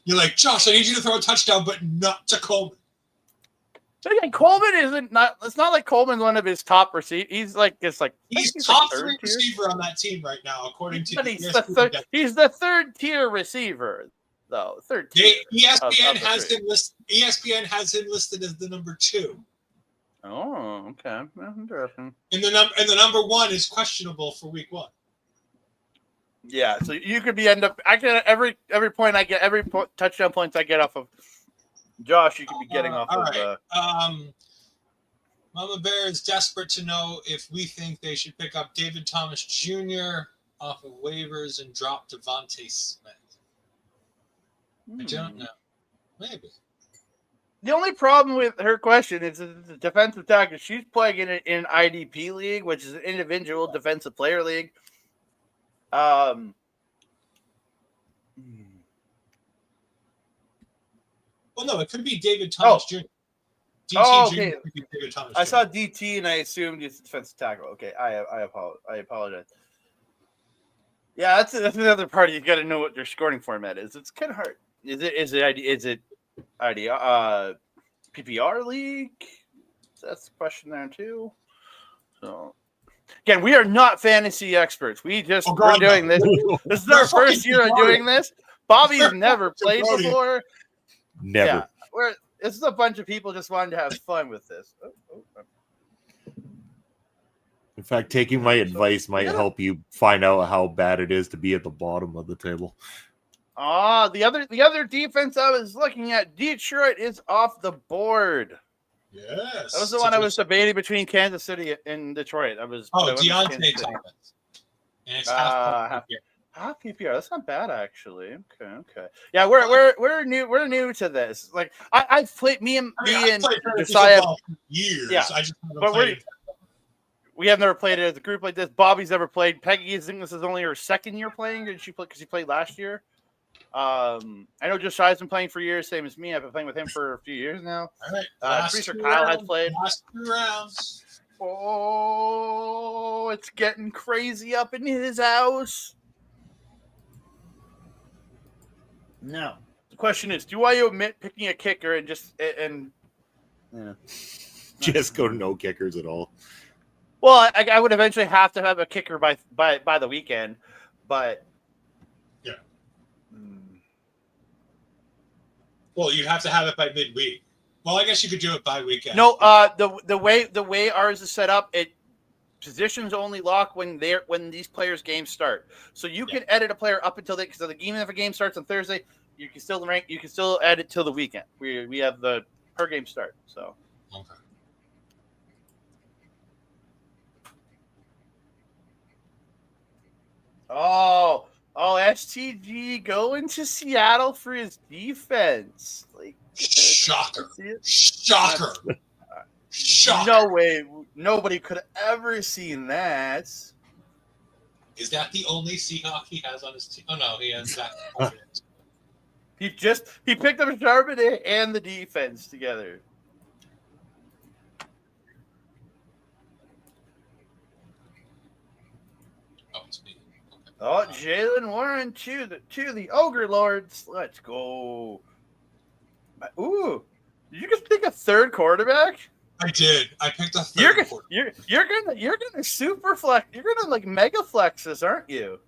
Speaker 3: You're like, Josh, I need you to throw a touchdown, but not to Coleman.
Speaker 2: So again, Coleman isn't not. It's not like Coleman's one of his top receivers. He's
Speaker 3: top like 3 receiver on that team right now, according to.
Speaker 2: But he's the third tier receiver, though. Third tier.
Speaker 3: ESPN has him listed as the number 2.
Speaker 2: Oh, okay, that's interesting.
Speaker 3: And the number 1 is questionable for week 1.
Speaker 2: Yeah, so you could be I get every point I get, touchdown points I get off of Josh, you could be getting off
Speaker 3: all
Speaker 2: of.
Speaker 3: Right. Mama Bear is desperate to know if we think they should pick up David Thomas Jr. off of waivers and drop Devontae Smith. I don't know. Maybe.
Speaker 2: The only problem with her question is the defensive tackle. She's playing in an IDP league, which is an individual defensive player league.
Speaker 3: Well, no, it could be David Thomas Jr.
Speaker 2: Okay.
Speaker 3: Jr. David Thomas
Speaker 2: I
Speaker 3: Jr.
Speaker 2: saw DT and I assumed it's defensive tackle. Okay, I apologize. Yeah, that's another part. You got to know what your scoring format is. It's kind of hard. Is it PPR league? That's the question there too. So again, we are not fantasy experts. We're doing this. This is our first year of doing this. Bobby's never played before.
Speaker 1: Never.
Speaker 2: Yeah, this is a bunch of people just wanting to have fun with this.
Speaker 1: In fact, taking my advice might help you find out how bad it is to be at the bottom of the table.
Speaker 2: The other defense I was looking at, Detroit, is off the board.
Speaker 3: Yes.
Speaker 2: That was the one I was debating between Kansas City and Detroit.
Speaker 3: Deontay Thomas. And it's
Speaker 2: half PPR. That's not bad, actually. Okay. Yeah, we're new to this. Like I've played and Josiah
Speaker 3: for years.
Speaker 2: Yeah,
Speaker 3: I just haven't played.
Speaker 2: We have never played it as a group like this. Bobby's never played. Peggy, I think this is only her second year playing. Did she play? Because she played last year. I know Josiah's been playing for years, same as me. I've been playing with him for a few years now.
Speaker 3: All right.
Speaker 2: Pretty sure Kyle has played.
Speaker 3: Last 2 rounds.
Speaker 2: Oh, it's getting crazy up in his house. No. The question is, do I omit picking a kicker and just
Speaker 1: go no kickers at all?
Speaker 2: Well, I would eventually have to have a kicker by the weekend, but
Speaker 3: yeah. Well, you'd have to have it by midweek. Well, I guess you could do it by weekend.
Speaker 2: No, the way ours is set up, positions only lock when these players' games start. So you can edit a player up until because even if a game starts on Thursday, you can still add it till the weekend. We have the per game start. So
Speaker 3: okay.
Speaker 2: Oh, STG going to Seattle for his defense. Like
Speaker 3: shocker.
Speaker 2: No way. Nobody could have ever seen that.
Speaker 3: Is that the only Seahawk he has on his team? Oh no, he has that.
Speaker 2: He picked up Charbonnet and the defense together.
Speaker 3: Oh, it's me. Okay.
Speaker 2: Oh, Jalen Warren to the Ogre Lords. Let's go. Ooh, did you just pick a third quarterback?
Speaker 3: I did. I picked a third quarterback.
Speaker 2: You're gonna super flex. You're gonna like mega flex this, aren't you?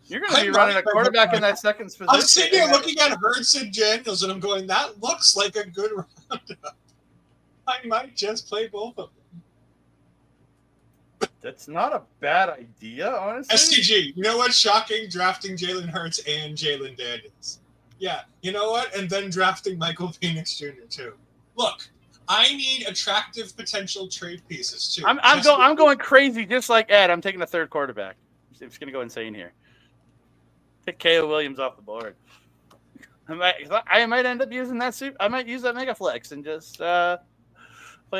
Speaker 2: You're gonna be running a quarterback in that second position.
Speaker 3: I'm sitting here looking at Hurts and Daniels, and I'm going, that looks like a good roundup. I might just play both of them.
Speaker 2: That's not a bad idea, honestly.
Speaker 3: STG, you know what's shocking? Drafting Jalen Hurts and Jalen Daniels. Yeah, you know what? And then drafting Michael Penix Jr. too. Look, I need attractive potential trade pieces too.
Speaker 2: I'm going crazy just like Ed. I'm taking a third quarterback. I'm just gonna go insane here. Take Caleb Williams off the board. I might end up using that suit. I might use that mega flex and just play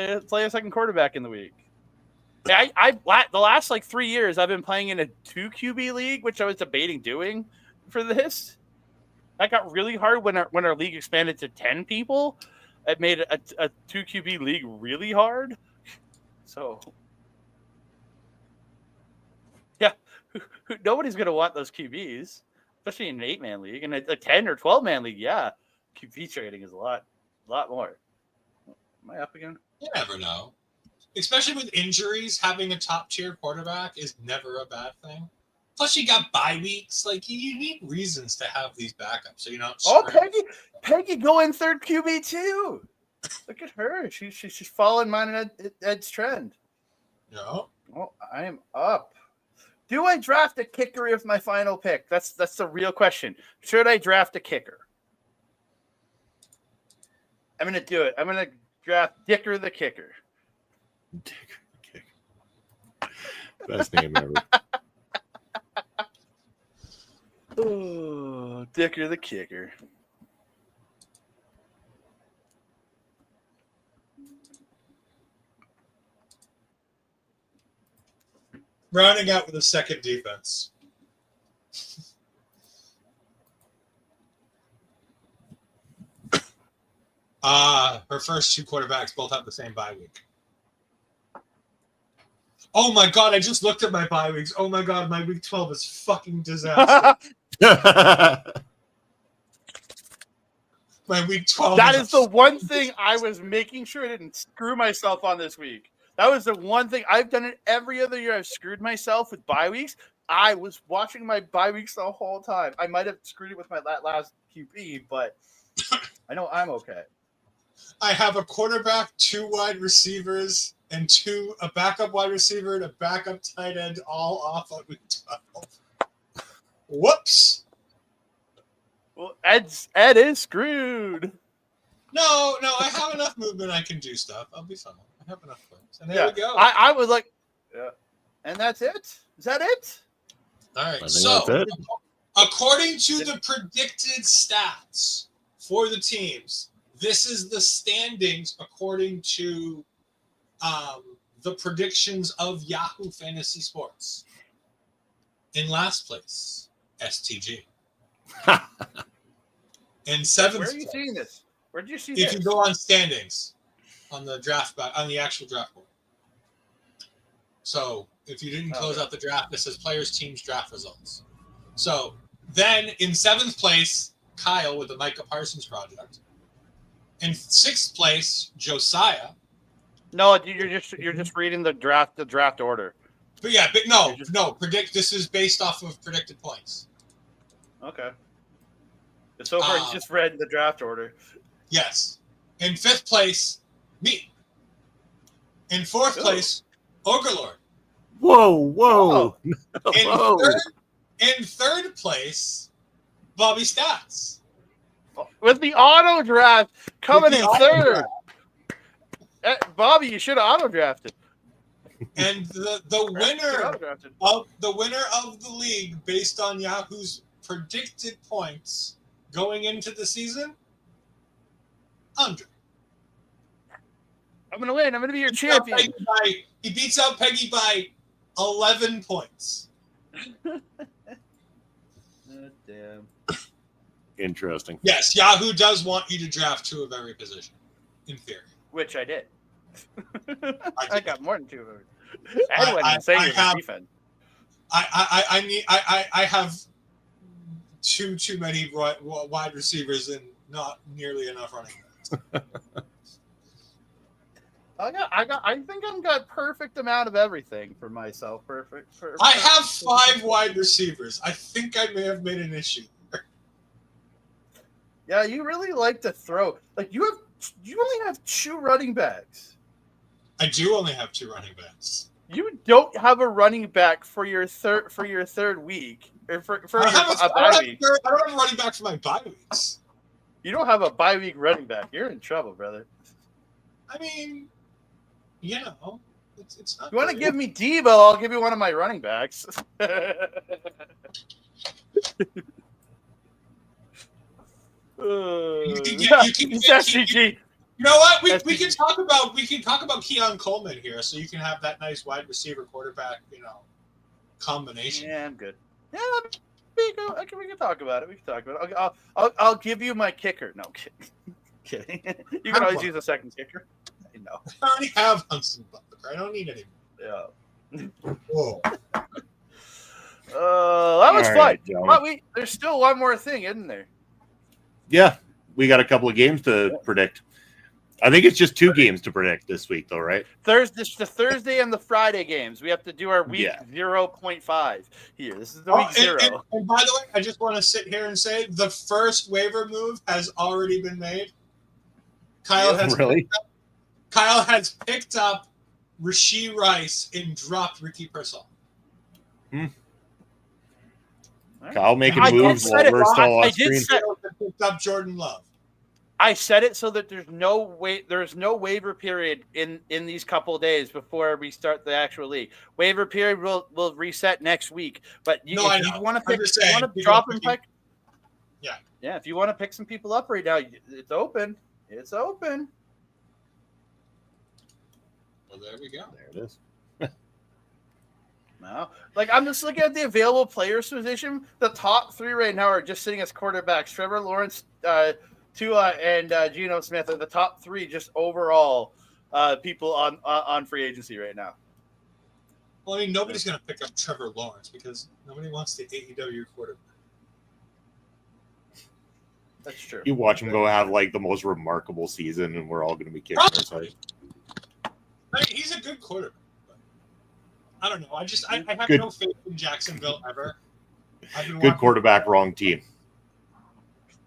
Speaker 2: a second quarterback in the week. The last like 3 years I've been playing in a 2 QB league, which I was debating doing for this. That got really hard when our league expanded to 10 people. It made a 2 QB league really hard. So yeah, nobody's gonna want those QBs, especially in an 8-man league. And a 10 or 12-man league, yeah, QB trading is a lot more. Am I up again?
Speaker 3: You never know. Especially with injuries, having a top-tier quarterback is never a bad thing. Plus, you got bye weeks. Like, you need reasons to have these backups. So you're not.
Speaker 2: Oh, Peggy going third QB too. Look at her. She's following mine and Ed's trend.
Speaker 3: No.
Speaker 2: Well, I am up. Do I draft a kicker with my final pick? That's the real question. Should I draft a kicker? I'm gonna do it. I'm gonna draft Dicker the kicker.
Speaker 1: Dicker the kicker. Best name ever.
Speaker 2: Oh, Dicker the kicker.
Speaker 3: Rounding out with a second defense. Her first 2 quarterbacks both have the same bye week. Oh my god, I just looked at my bye weeks. Oh my god, my week 12 is fucking disaster. My week 12.
Speaker 2: That is the one thing I was making sure I didn't screw myself on this week. That was the one thing. I've done it every other year. I've screwed myself with bye weeks. I was watching my bye weeks the whole time. I might have screwed it with my last QB, but I know I'm okay.
Speaker 3: I have a quarterback, 2 wide receivers, and a backup wide receiver and a backup tight end all off on week 12. Whoops.
Speaker 2: Well, Ed is screwed.
Speaker 3: No, I have enough movement. I can do stuff. I'll be fine. I have enough points. And there we go.
Speaker 2: I was like, yeah. And that's it? Is that it?
Speaker 3: All right. So, according to the predicted stats for the teams, this is the standings according to the predictions of Yahoo Fantasy Sports. In last place, STG. In 7th.
Speaker 2: Where are you seeing this? Where did you see
Speaker 3: if
Speaker 2: this?
Speaker 3: You go on standings on the on the actual draft board. So if you didn't close out the draft, this says players, teams, draft results. So then in 7th place, Kyle with the Micah Parsons project. In 6th place, Josiah.
Speaker 2: No, you're just reading the draft order.
Speaker 3: But yeah, but no. This is based off of predicted points.
Speaker 2: Okay. So far, he's just read the draft order.
Speaker 3: Yes. In 5th place, me. In 4th place, Ogre
Speaker 1: Whoa.
Speaker 3: In third place, Bobby Stats.
Speaker 2: With the auto draft coming in third. Bobby, you should have auto drafted.
Speaker 3: And the winner of the league based on Yahoo's predicted points going into the season, Andre.
Speaker 2: I'm gonna win. I'm gonna be your champion.
Speaker 3: He beats out Peggy by 11 points.
Speaker 2: Damn.
Speaker 1: Interesting.
Speaker 3: Yes, Yahoo does want you to draft 2 of every position, in theory.
Speaker 2: Which I did. I got more than 2 of them.
Speaker 3: I have too many wide receivers and not nearly enough running backs.
Speaker 2: I think I've got perfect amount of everything for myself. Perfect.
Speaker 3: I have 5 wide receivers. I think I may have made an issue.
Speaker 2: Yeah, you really like to throw. Like you only have 2 running backs.
Speaker 3: I do only have 2 running backs.
Speaker 2: You don't have a running back for your third week or for
Speaker 3: a
Speaker 2: bye week.
Speaker 3: I don't have a running back for my bye weeks.
Speaker 2: You don't have a bye week running back. You're in trouble, brother.
Speaker 3: I mean, it's not.
Speaker 2: You want to give me Debo? I'll give you one of my running backs.
Speaker 3: You can
Speaker 2: SCG.
Speaker 3: You know what? We can talk about Keon Coleman here, so you can have that nice wide receiver quarterback, combination.
Speaker 2: Yeah, I'm good. Yeah, we can talk about it. We can talk about it. I'll give you my kicker. No, kidding. You can always use a second kicker. No.
Speaker 3: I already have Hudson Butler. I don't need any.
Speaker 2: Yeah.
Speaker 3: Whoa.
Speaker 2: That was
Speaker 1: right,
Speaker 2: fun. But there's still one more thing, isn't there?
Speaker 1: Yeah, we got a couple of games to predict. I think it's just 2 games to predict this week, though, right?
Speaker 2: The Thursday and the Friday games. We have to do our week 0.5 here. This is the week 0.
Speaker 3: And by the way, I just want to sit here and say the first waiver move has already been made. Kyle has picked up Rashee Rice and dropped Ricky Pearsall.
Speaker 1: Kyle making moves while we're still on screen.
Speaker 3: Picked up Jordan Love.
Speaker 2: I said it so that there's no waiver period in these couple of days before we start the actual league. Waiver period will reset next week. But if you want to pick, drop and pick. Yeah. If you want to pick some people up right now, it's open. It's open.
Speaker 3: Well, there we go.
Speaker 1: There it is.
Speaker 2: No, I'm just looking at the available players position. The top 3 right now are just sitting as quarterbacks. Trevor Lawrence, Tua, and Geno Smith are the top 3 just overall people on free agency right now.
Speaker 3: Well, I mean, nobody's going to pick up Trevor Lawrence because nobody wants the AEW quarterback.
Speaker 2: That's true.
Speaker 1: You watch him go have the most remarkable season, and we're all going to be kicking ourselves.
Speaker 3: I mean, he's a good quarterback. I don't know. I have no faith in Jacksonville ever.
Speaker 1: Good quarterback, wrong team.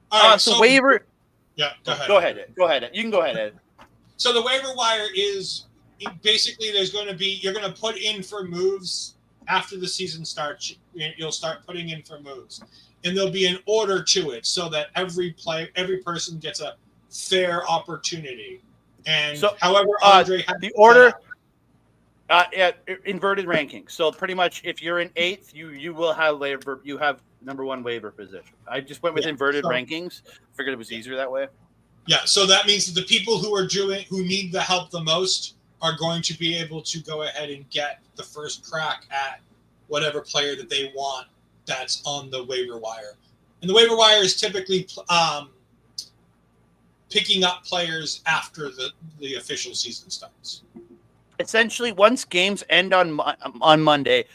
Speaker 3: All right,
Speaker 2: so waiver.
Speaker 3: Yeah, go ahead.
Speaker 2: Go ahead. You can go ahead, Ed.
Speaker 3: So the waiver wire is basically you're going to put in for moves after the season starts. You'll start putting in for moves, and there'll be an order to it so that every person gets a fair opportunity. And
Speaker 2: so,
Speaker 3: however, Andre had
Speaker 2: the order. Inverted ranking. So pretty much, if you're in 8th, you will have waiver. You have number 1 waiver position. I just went with inverted rankings. Figured it was easier that way.
Speaker 3: Yeah. So that means that the people who need the help the most are going to be able to go ahead and get the first crack at whatever player that they want that's on the waiver wire. And the waiver wire is typically picking up players after the official season starts.
Speaker 2: Essentially, once games end on Monday,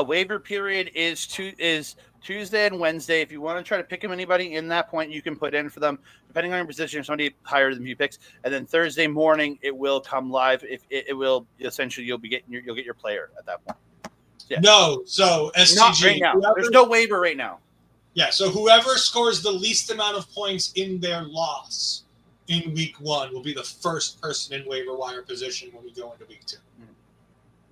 Speaker 2: waiver period is Tuesday and Wednesday. If you want to try to pick up anybody in that point, you can put in for them, depending on your position. If somebody higher than you picks, and then Thursday morning it will come live. If it will essentially, you'll get your player at that point. Yeah.
Speaker 3: No, so STG
Speaker 2: not right now. There's no waiver right now.
Speaker 3: Yeah, so whoever scores the least amount of points in their loss in week 1 will be the first person in waiver wire position when we go into week 2.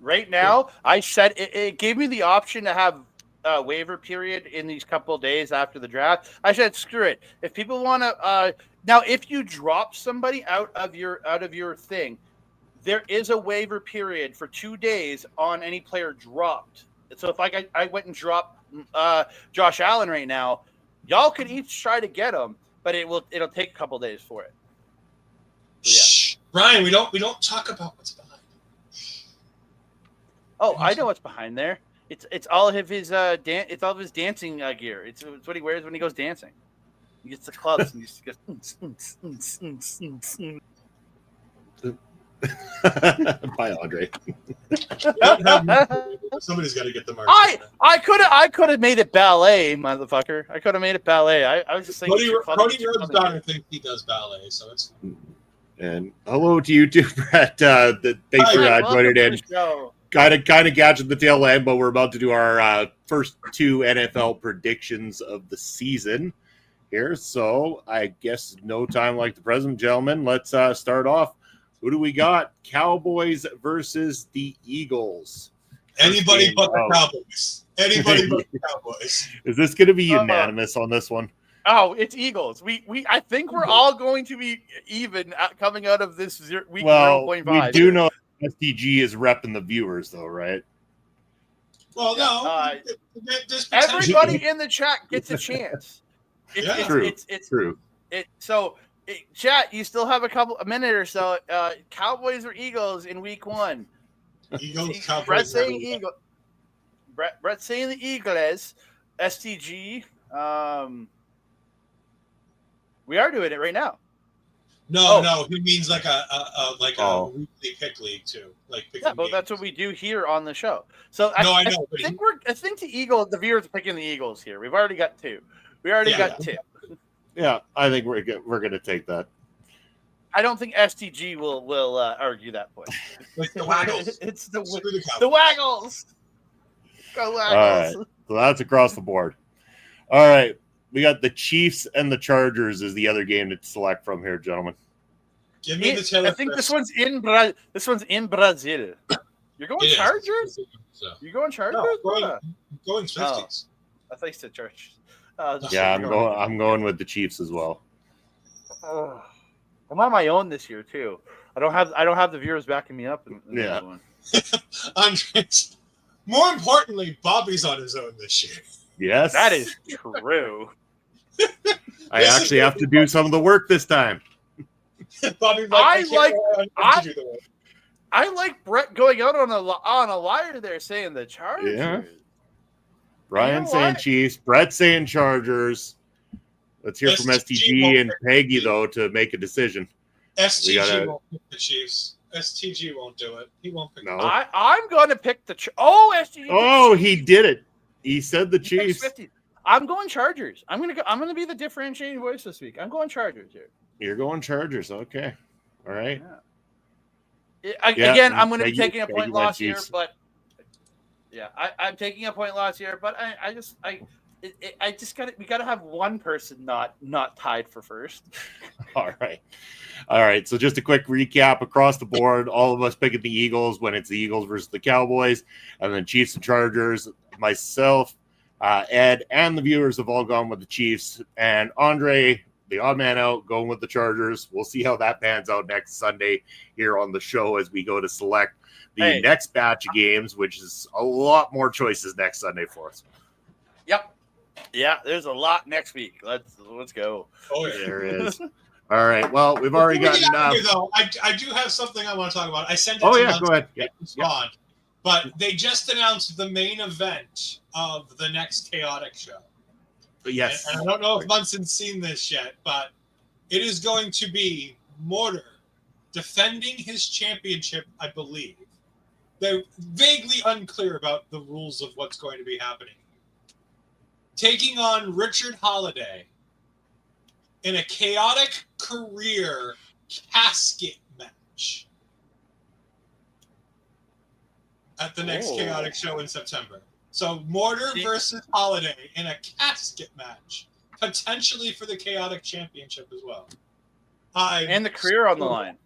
Speaker 2: Right now, I said it gave me the option to have a waiver period in these couple of days after the draft. I said, screw it. If people want to, now if you drop somebody out of your thing, there is a waiver period for 2 days on any player dropped. So if I went and dropped Josh Allen right now, y'all could each try to get him, but it'll take a couple days for it.
Speaker 3: Shh, Brian, we don't talk about what's behind.
Speaker 2: Oh, I know what's behind there. It's all of his it's all of his dancing gear. It's what he wears when he goes dancing. He gets the clubs and he just goes.
Speaker 1: Bye, Andre.
Speaker 3: Somebody's got to get the mark.
Speaker 2: I could have made it ballet, motherfucker. I could have made it ballet. I was just thinking.
Speaker 3: Cody Rhodes' daughter thinks he does ballet, so it's.
Speaker 1: And hello to you too, Brett. Thanks for joining in. Kind of catching the tail end, but we're about to do our first 2 NFL predictions of the season here. So I guess no time like the present, gentlemen. Let's start off. Who do we got? Cowboys versus the Eagles.
Speaker 3: Anybody but the Cowboys. Anybody but the Cowboys.
Speaker 1: Is this going to be unanimous on this one?
Speaker 2: Oh, it's Eagles. I think we're all going to be even coming out of this week 0.5.
Speaker 1: We do know STG is repping the viewers, though, right?
Speaker 3: Well, no.
Speaker 2: Everybody in the chat gets a chance.
Speaker 1: True.
Speaker 2: So Chat, you still have a minute or so. Cowboys or Eagles in week 1?
Speaker 3: Eagles, Cowboys.
Speaker 2: Brett's saying Eagle. Brett's saying the Eagles. STG. We are doing it right now.
Speaker 3: No, he means like a weekly pick league too, like picking
Speaker 2: but
Speaker 3: games.
Speaker 2: that's what we do here on the show. So
Speaker 3: I know.
Speaker 2: I think the viewers are picking the Eagles here. We've already got 2. We already got 2.
Speaker 1: Yeah, I think we're gonna take that.
Speaker 2: I don't think STG will argue that point.
Speaker 3: Like the Waggles.
Speaker 2: It's the Waggles. Go Waggles.
Speaker 1: All right, so that's across the board. All right. We got the Chiefs and the Chargers is the other game to select from here, gentlemen.
Speaker 3: Give me the Taylor.
Speaker 2: I think this one's in Brazil. You're going Chargers? You going Chargers?
Speaker 3: No, going 50s.
Speaker 2: I thought you said Chargers.
Speaker 1: I'm going with the Chiefs as well.
Speaker 2: I'm on my own this year too. I don't have the viewers backing me up in this one.
Speaker 3: More importantly, Bobby's on his own this year.
Speaker 1: Yes,
Speaker 2: that is true.
Speaker 1: I actually have to do some of the work this time.
Speaker 3: Bobby,
Speaker 2: I like Brett going out on a liar there, saying the Chargers. Yeah.
Speaker 1: Brian saying Chiefs, Brett saying Chargers. Let's hear from STG and Peggy though to make a decision.
Speaker 3: STG won't pick the Chiefs. STG won't do it. He won't pick.
Speaker 1: No,
Speaker 2: I'm going to pick the STG.
Speaker 1: Oh, he did it. He said the Chiefs.
Speaker 2: I'm going Chargers. I'm gonna be the differentiating voice this week. I'm going Chargers here.
Speaker 1: You're going Chargers. Okay. All right.
Speaker 2: Yeah. Again, I'm going to be taking a point loss here, but I'm taking a point loss here. But we got to have one person not tied for first.
Speaker 1: All right. So just a quick recap across the board. All of us picking the Eagles when it's the Eagles versus the Cowboys, and then Chiefs and Chargers. Myself, Ed, and the viewers have all gone with the Chiefs, and Andre, the odd man out, going with the Chargers. We'll see how that pans out next Sunday here on the show as we go to select the next batch of games, which is a lot more choices next Sunday for us.
Speaker 2: Yep. Yeah, there's a lot next week. Let's go.
Speaker 3: Oh, yeah.
Speaker 1: There is. All right. Well, we've already gotten.
Speaker 3: I do have something I want to talk about. I sent it.
Speaker 1: Oh yeah, go ahead. Yeah.
Speaker 3: Respond. But they just announced the main event of the next Chaotic show.
Speaker 1: Yes.
Speaker 3: And I don't know if Munson's seen this yet, but it is going to be Mortar defending his championship, I believe. They're vaguely unclear about the rules of what's going to be happening. Taking on Richard Holiday in a Chaotic Career Casket match at the next Chaotic show in September. So Mortar versus Holiday in a casket match, potentially for the Chaotic Championship as well.
Speaker 2: And the career on the line.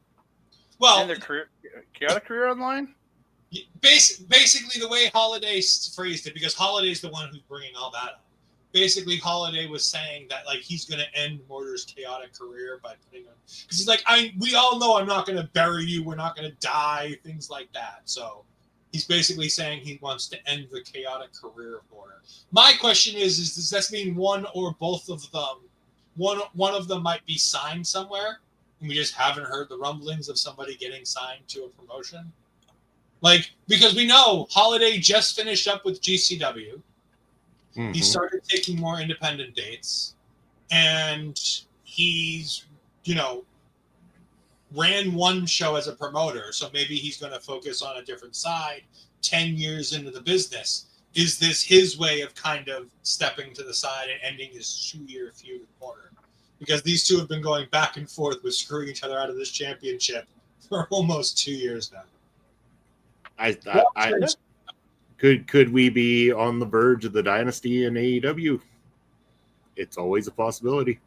Speaker 3: Well,
Speaker 2: and the Chaotic career on the line?
Speaker 3: Basically, the way Holiday phrased it, because Holiday's the one who's bringing all that up. Basically, Holiday was saying that like he's going to end Mortar's Chaotic career by putting him, because he's like, we all know I'm not going to bury you, we're not going to die, things like that. So he's basically saying he wants to end the Chaotic career of Mortar. My question is does this mean one or both of them? One of them might be signed somewhere, and we just haven't heard the rumblings of somebody getting signed to a promotion. Like, because we know Holiday just finished up with GCW. Mm-hmm. He started taking more independent dates, and he's, ran one show as a promoter. So maybe he's going to focus on a different side 10 years into the business. Is this his way of kind of stepping to the side and ending his 2-year feud with Mortar? Because these two have been going back and forth with screwing each other out of this championship for almost 2 years now.
Speaker 1: Could we be on the verge of the dynasty in AEW? It's always a possibility.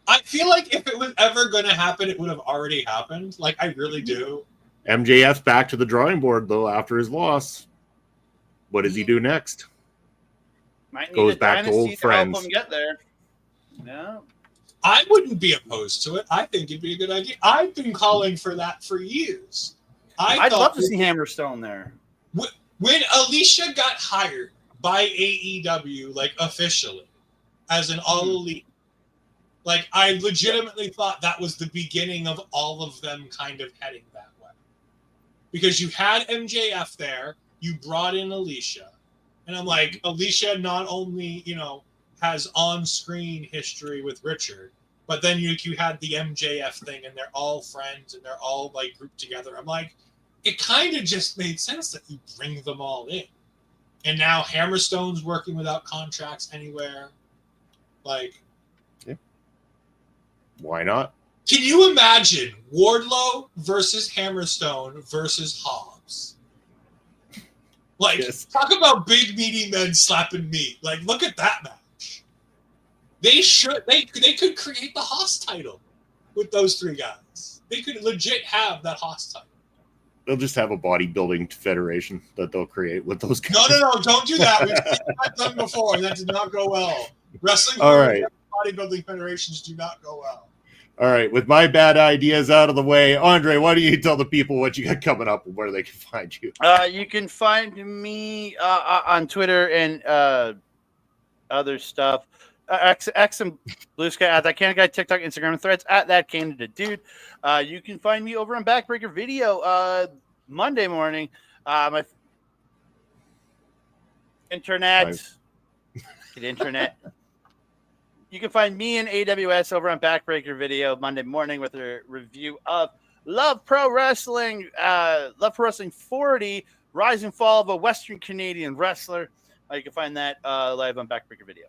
Speaker 3: I feel like if it was ever going to happen, it would have already happened. Like, I really do.
Speaker 1: MJF's back to the drawing board, though, after his loss. What does he do next? Goes back to old friends.
Speaker 2: Help him get there. No.
Speaker 3: I wouldn't be opposed to it. I think it'd be a good idea. I've been calling for that for years.
Speaker 2: I'd love to see Hammerstone there.
Speaker 3: When Alicia got hired by AEW, like officially, as an All Elite, Like, I legitimately thought that was the beginning of all of them kind of heading that way. Because you had MJF there, you brought in Alicia. And I'm like, Alicia not only, has on-screen history with Richard, but then you had the MJF thing, and they're all friends, and they're all, like, grouped together. I'm like, it kind of just made sense that you bring them all in. And now Hammerstone's working without contracts anywhere. Like...
Speaker 1: Yeah. Why not?
Speaker 3: Can you imagine Wardlow versus Hammerstone versus Hobbs? Like,
Speaker 1: yes.
Speaker 3: Talk about big meaty men slapping meat. Like, look at that match. They could create the Haas title with those three guys. They could legit have that Haas title.
Speaker 1: They'll just have a bodybuilding federation that they'll create with those guys.
Speaker 3: No, don't do that. We've seen that done before. That did not go well. Wrestling bodybuilding federations do not go well.
Speaker 1: All right, with my bad ideas out of the way, Andre, why don't you tell the people what you got coming up and where they can find you?
Speaker 2: You can find me on Twitter and other stuff. X and Blue Sky at that Canada Guy, TikTok, Instagram, Threads at that Canada Dude. You can find me over on Backbreaker Video Monday morning. My internet. You can find me and AWS over on Backbreaker Video Monday morning with a review of Love Pro Wrestling 40, Rise and Fall of a Western Canadian Wrestler. You can find that live on Backbreaker Video.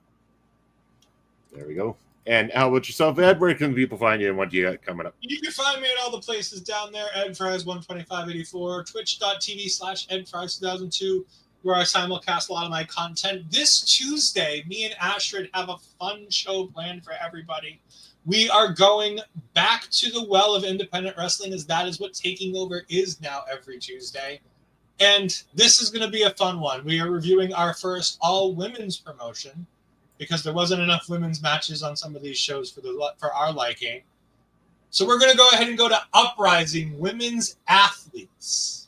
Speaker 1: There we go. And how about yourself, Ed? Where can people find you and what do you got coming up?
Speaker 3: You can find me at all the places down there. Ed Fries 12584, twitch.tv/EdFries2002. where I simulcast a lot of my content. This Tuesday, me and Astrid have a fun show planned for everybody. We are going back to the well of independent wrestling, as that is what Taking Over is now every Tuesday. And this is going to be a fun one. We are reviewing our first all-women's promotion because there wasn't enough women's matches on some of these shows for our liking. So we're going to go ahead and go to Uprising Women's Athletes.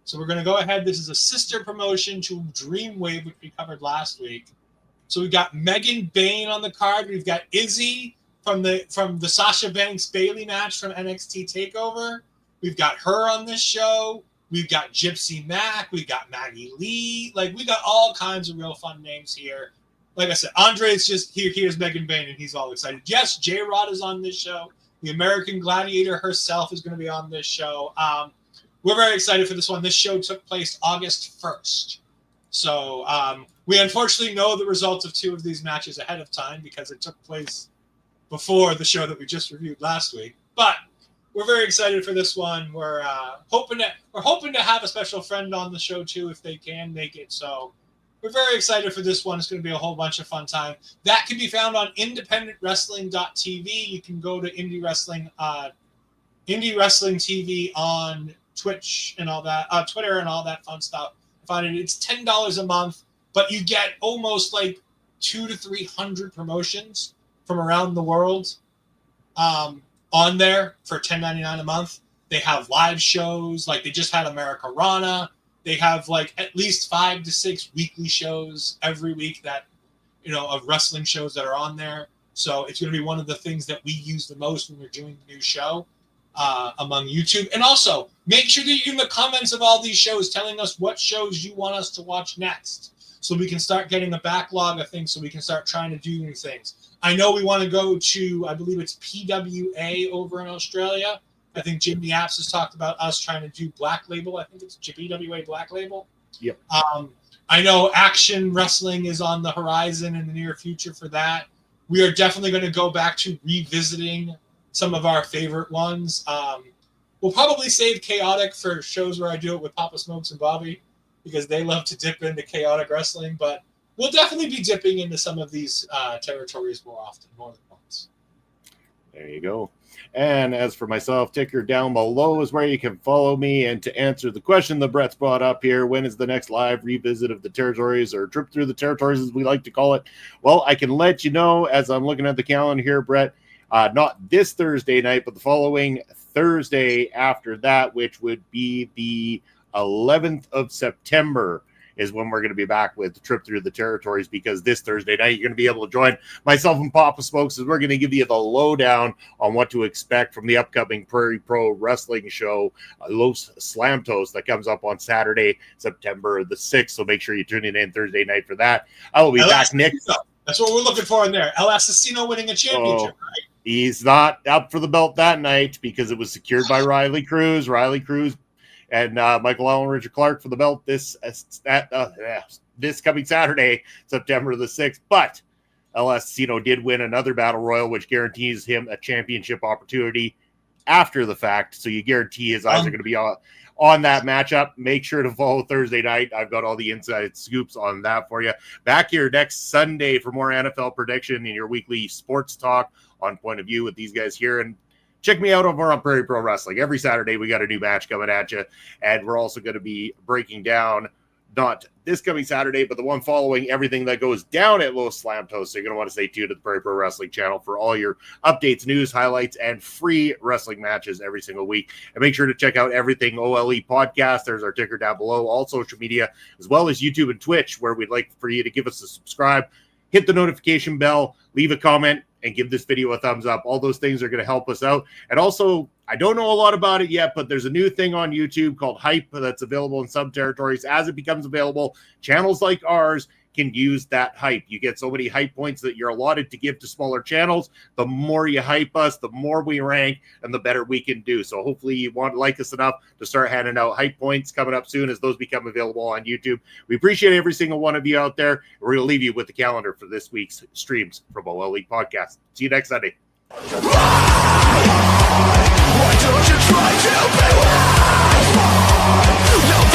Speaker 3: So we're going to go ahead. This is a sister promotion to Dreamwave, which we covered last week. So we've got Megan Bain on the card. We've got Izzy from the Sasha Banks Bailey match from NXT TakeOver. We've got her on this show. We've got Gypsy Mac. We've got Maggie Lee. Like, we got all kinds of real fun names here. Like I said, Andre's just here. Here's Megan Bain, and he's all excited. Yes, J-Rod is on this show. The American Gladiator herself is going to be on this show. We're very excited for this one. This show took place August 1st. So we unfortunately know the results of two of these matches ahead of time because it took place before the show that we just reviewed last week. But we're very excited for this one. We're hoping to have a special friend on the show too if they can make it. So we're very excited for this one. It's going to be a whole bunch of fun time. That can be found on independentwrestling.tv. You can go to Indie Wrestling TV on Twitch and all that, Twitter and all that fun stuff. Find it. It's $10 a month, but you get almost like 200 to 300 promotions from around the world on there for $10.99 a month. They have live shows, like they just had America Rana. They have like at least 5 to 6 weekly shows every week that, of wrestling shows that are on there. So it's going to be one of the things that we use the most when we're doing the new show. Among YouTube. And also, make sure that you're in the comments of all these shows telling us what shows you want us to watch next so we can start getting a backlog of things so we can start trying to do new things. I know we want to go to, I believe it's PWA over in Australia. I think Jimmy Apps has talked about us trying to do Black Label. I think it's PWA Black Label.
Speaker 1: Yep.
Speaker 3: I know Action Wrestling is on the horizon in the near future for that. We are definitely going to go back to revisiting some of our favorite ones. We'll probably save Chaotic for shows where I do it with Papa Smokes and Bobby because they love to dip into Chaotic Wrestling, but we'll definitely be dipping into some of these territories more often, more than once.
Speaker 1: There you go. And as for myself, ticker down below is where you can follow me. And to answer the question that Brett's brought up here, when is the next live revisit of the territories or trip through the territories, as we like to call it? Well, I can let you know as I'm looking at the calendar here, Brett. Not this Thursday night, but the following Thursday after that, which would be the 11th of September. is when we're going to be back with the trip through the territories, because this Thursday night, you're going to be able to join myself and Papa Smokes as we're going to give you the lowdown on what to expect from the upcoming Prairie Pro Wrestling show, Los Slamtos, that comes up on Saturday, September the 6th. So make sure you tune in Thursday night for that. I will be back next.
Speaker 3: That's what we're looking for in there. El Asesino winning a championship, right?
Speaker 1: He's not up for the belt that night because it was secured by Riley Cruz. Riley Cruz and Michael Allen Richard Clark for the belt this coming Saturday, September the 6th. But El Asesino did win another battle royal, which guarantees him a championship opportunity after the fact. So you guarantee his eyes are going to be on that matchup. Make sure to follow Thursday night. I've got all the inside scoops on that for you. Back here next Sunday for more NFL prediction and your weekly sports talk on Point of View with these guys here. And check me out over on Prairie Pro Wrestling. Every Saturday, we got a new match coming at you. And we're also going to be breaking down, not this coming Saturday, but the one following, everything that goes down at Los Slamtos. So you're going to want to stay tuned to the Prairie Pro Wrestling channel for all your updates, news, highlights, and free wrestling matches every single week. And make sure to check out everything OLE podcast. There's our ticker down below, all social media, as well as YouTube and Twitch, where we'd like for you to give us a subscribe, hit the notification bell, leave a comment, and give this video a thumbs up. All those things are going to help us out. And also, I don't know a lot about it yet, but there's a new thing on YouTube called Hype that's available in some territories. As it becomes available, channels like ours can use that hype. You get so many hype points that you're allotted to give to smaller channels. The more you hype us, the more we rank, and the better we can do. So hopefully you want to like us enough to start handing out hype points coming up soon as those become available on YouTube. We appreciate every single one of you out there. We're going to leave you with the calendar for this week's streams from OLE Podcast. See you next Sunday.
Speaker 4: Why don't you try to be